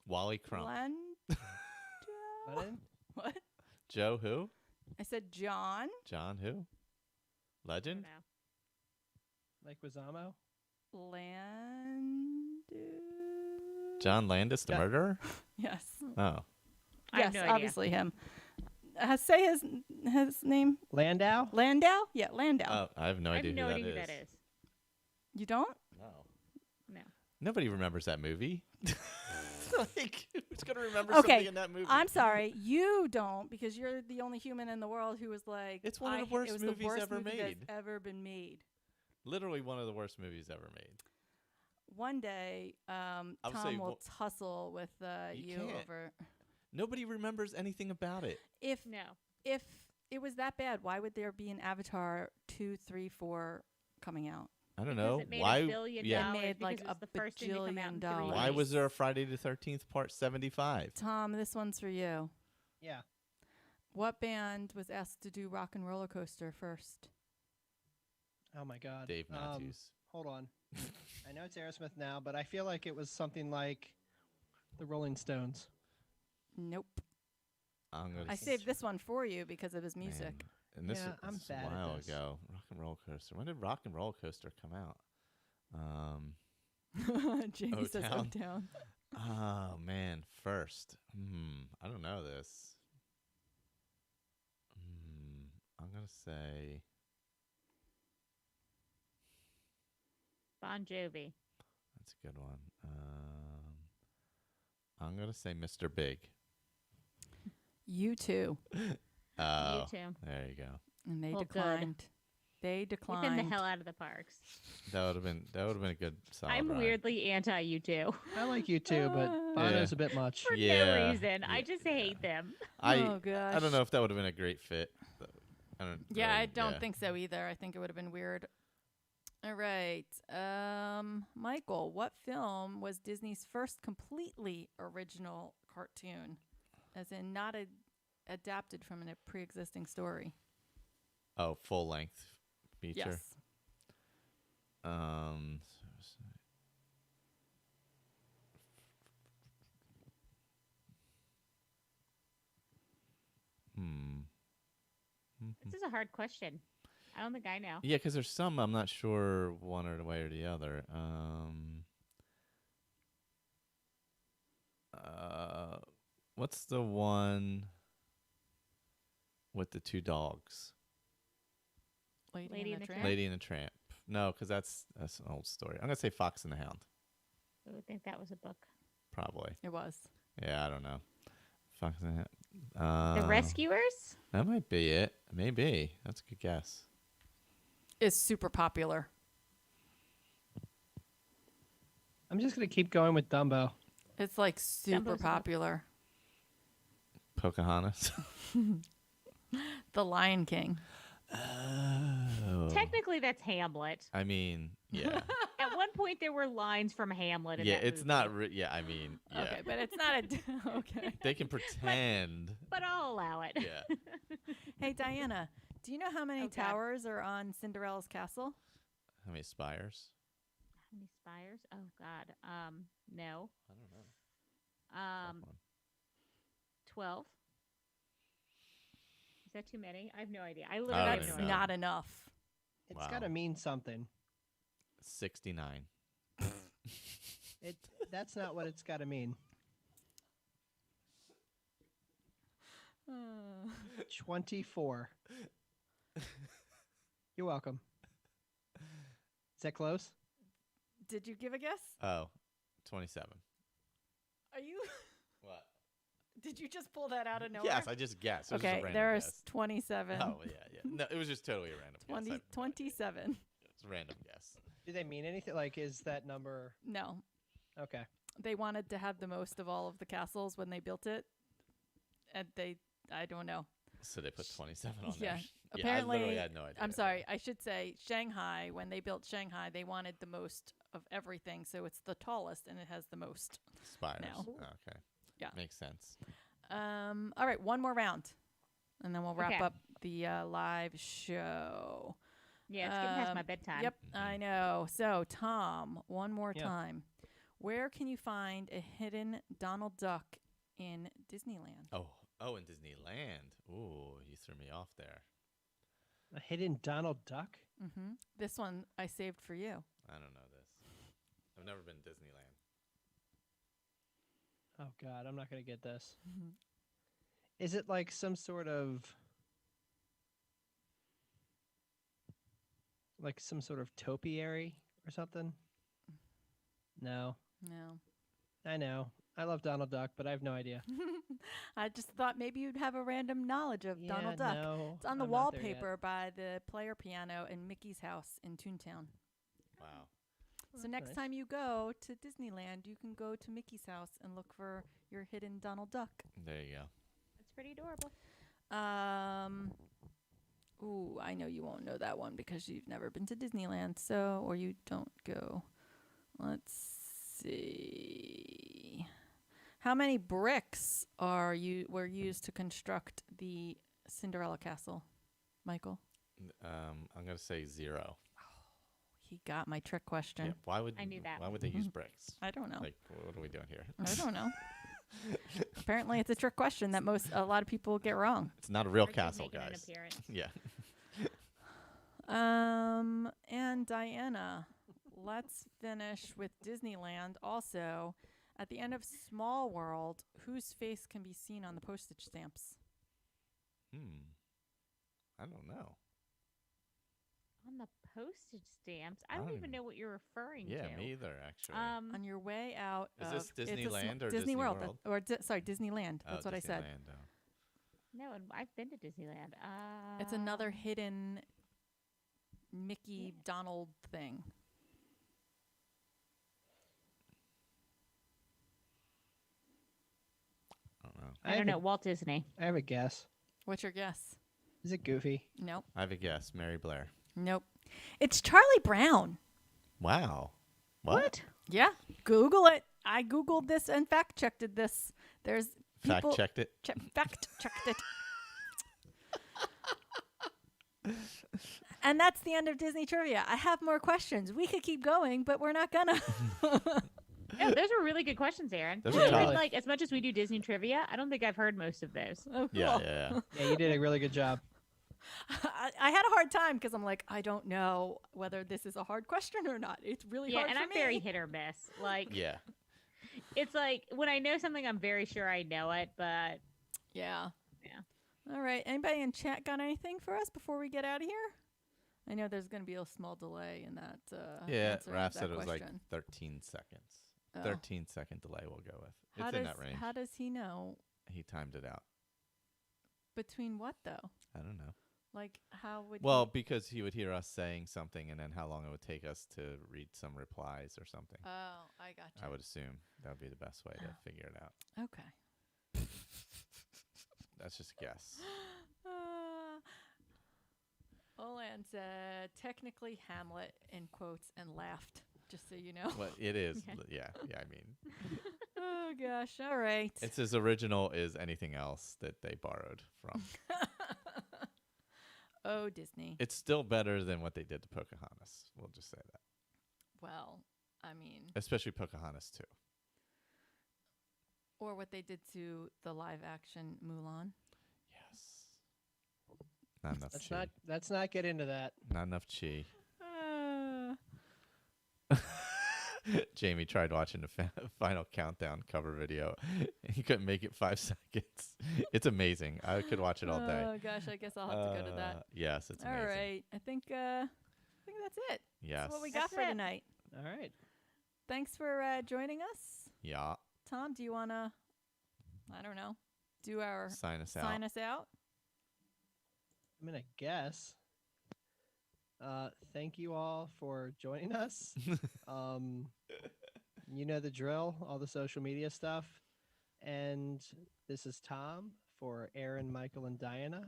Wally Crump. Lennon? What? Joe who? I said John John who? I don't Legend? know. Like Wazamo? John Landis, the Yeah. murderer? Yes. Oh. I have Yes, no idea. obviously him. Say his name. Landau? Landau? Yeah, Landau. Oh, I have no I have idea no who idea who that that is. is. You don't? No. No. Nobody remembers that movie. Like, who's gonna remember Okay, something in that movie? I'm sorry, you don't, because you're the only human in the world who was like, It's one of the it worst was movies the worst ever movie made. that's ever been made. Literally one of the worst movies ever made. One day, would say Tom will tussle with you can't. over. Nobody remembers anything about it. If No. it was that bad, why would there be an Avatar 2, 3, 4 coming out? I don't Because know. it made Why? $1 billion. Yeah. It made, like, because it was a the first thing to come out in bajillion 3D. Why was there a Friday the 13th Part 75? Tom, this one's for you. Yeah. What band was asked to do Rock and Roller Coaster first? Oh my God. Dave Matthews. Hold on. I know it's Aerosmith now, but I feel like it was something like the Rolling Stones. Nope. I'm gonna I saved this one for you because of his music. Man. And this Yeah, was, I'm this was bad a at while this. ago. Rock and Roller Coaster. When did Rock and Roller Coaster come out? Jamie says O-Town? O-Town. Oh man, first. I don't know this. I'm gonna say Bon Jovi. that's a good one. I'm gonna say Mr. Big. You too. Oh, You too. there you go. And they Well, good. declined. They Get declined. them the hell out of the parks. That would have been a good solid I'm ride. weirdly anti you two. I like you too, but Bono's a bit much. For Yeah, no reason. I yeah, just hate them. Oh gosh. I don't know if that would have been a great fit. But Yeah, I don't yeah. think so either. I think it would have been weird. All right. Michael, what film was Disney's first completely original cartoon? As in not adapted from a pre-existing story. Oh, full length feature. Yes. Um. This is a hard question. I don't think I know. Yeah, because there's some I'm not sure one or the way or the other. What's the one with the two dogs? Lady and the Tramp. Lady and the Tramp. No, because that's an old story. I'm gonna say Fox and the Hound. I would think that was a book. Probably. It was. Yeah, I don't know. Fox and the Hound. The Rescuers? That might be it. Maybe. That's a good guess. It's super popular. I'm just gonna keep going with Dumbo. It's like super Dumbo's a book. popular. Pocahontas. The Lion King. Oh. Technically, that's Hamlet. I mean, yeah. At one point, there were lines from Hamlet in Yeah, that it's movie. not. Yeah, I mean, yeah. Okay, but it's not a. Okay. They can pretend. But I'll allow it. Yeah. Hey, Diana, do you know how many Oh, God. towers are on Cinderella's castle? How many spires? How many spires? Oh, God. No. I don't know. Tough one. 12. Is that too many? I have no idea. I don't literally have That's no even idea. know. not enough. It's Wow. gotta mean something. 69. That's not what it's gotta mean. 24. You're welcome. Is that close? Did you give a guess? Oh, 27. Are you? What? Did you just pull that out of nowhere? Yes, I just guessed. It was just a Okay, random there's guess. 27. Oh, yeah, yeah. No, it was just totally a random 20, guess. 27. It's a random guess. Do they mean anything? Like, is that number No, okay? they wanted to have the most of all of the castles when they built it, and I don't know. So they put 27 on Yeah, there. apparently. I literally had no idea. I'm sorry. I should say Shanghai. When they built Shanghai, they wanted the most of everything, so it's the tallest and it has the most. Spires. now. Oh, okay. Yeah. Makes sense. All right, one more round, and then we'll wrap Okay. up the live show. Yeah, it's getting past my bedtime. Yep, I know. So, Tom, one more Yeah. time. Where can you find a hidden Donald Duck in Disneyland? Oh, in Disneyland. Ooh, you threw me off there. A hidden Donald Duck? Mm-hmm. This one I saved for you. I don't know this. I've never been to Disneyland. Oh God, I'm not gonna get this. Mhm. Is it like some sort of topiary, or something? No. No. I know. I love Donald Duck, but I have no idea. I just thought maybe you'd have a random knowledge of Yeah, Donald Duck. no, It's on the I'm not there yet. wallpaper by the player piano in Mickey's house in Toontown. Wow. So that's next nice. time you go to Disneyland, you can go to Mickey's house and look for your hidden Donald Duck. There you go. It's pretty adorable. Ooh, I know you won't know that one because you've never been to Disneyland, so or you don't go. Let's see. How many bricks were used to construct the Cinderella castle, Michael? I'm gonna say 0. He got my trick question. Yeah. Why would I knew that. Why would they use bricks? I don't know. Like, what are we doing here? I don't know. Apparently, it's a trick question that a lot of people get wrong. It's not a real Or she's castle, making an guys. appearance. Yeah. And Diana, let's finish with Disneyland. Also, at the end of Small World, whose face can be seen on the postage stamps? I don't know. On the postage stamps, I I don't don't even even- know what you're referring Yeah, to. me either. Actually. On your way out. Is of, this it's a Disneyland or Disney Disney World? World? Or sorry, Disneyland. That's what I said. Disneyland, oh. No, and I've been to Disneyland. It's another hidden Mickey Donald thing. I don't know. I don't know. Walt Disney. I have a guess. What's your guess? Is it Goofy? Nope. I have a guess. Mary Blair. Nope. It's Charlie Brown. Wow. What? Yeah. Google it. I Googled this and fact checked this. There's people Fact checked it. fact checked it. And that's the end of Disney trivia. I have more questions. We could keep going, but we're not gonna. No, those were really good questions, Aaron. Those are And, tough. like, as much as we do Disney trivia, I don't think I've heard most of those. Oh, Yeah, cool. yeah. Yeah, you did a really good job. I had a hard time because I'm like, I don't know whether this is a hard question or not. It's really Yeah, hard and for I'm me. very hit or miss. Like, Yeah. it's like when I know something, I'm very sure I know it, but Yeah. Yeah. All right. Anybody in chat got anything for us before we get out of here? I know there's going to be a small delay in that. Yeah, answering Raph that said it was like question. 13 seconds. Oh. 13-second delay we'll go with. How It's in does that range. how does he know He timed it out. between what though? I don't know. Like how would Well, because he would hear us saying something and then how long it would take us to read some replies or something. Oh, I got you. I would assume that would be the best way to Oh. figure it out. Okay. That's just a guess. Olan said technically Hamlet in quotes and laughed. Just so you know. Well, it is. Okay. Yeah, I mean, Oh gosh. All right. it's as original as anything else that they borrowed from. Oh, Disney. It's still better than what they did to Pocahontas. We'll just say that. Well, I mean, Especially Pocahontas 2. or what they did to the live action Mulan. Yes. Not enough chi. Let's not get into that. Not enough chi. Jamie tried watching the final countdown cover video. He couldn't make it 5 seconds. It's amazing. I could watch it all day. Oh gosh, I guess I'll have to go to that. Yes, it's All amazing. right. I think that's it. Yes. That's what we That's got for it. tonight. All right. Thanks for joining us. Yeah. Tom, do you want to, I don't know, do our Sign us out. sign us out? I'm going to guess. Thank you all for joining us. You know the drill, all the social media stuff. And this is Tom for Erin, Michael, and Diana.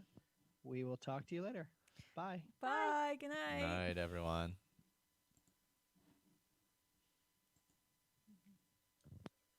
We will talk to you later. Bye. Bye. Good night. Night, everyone.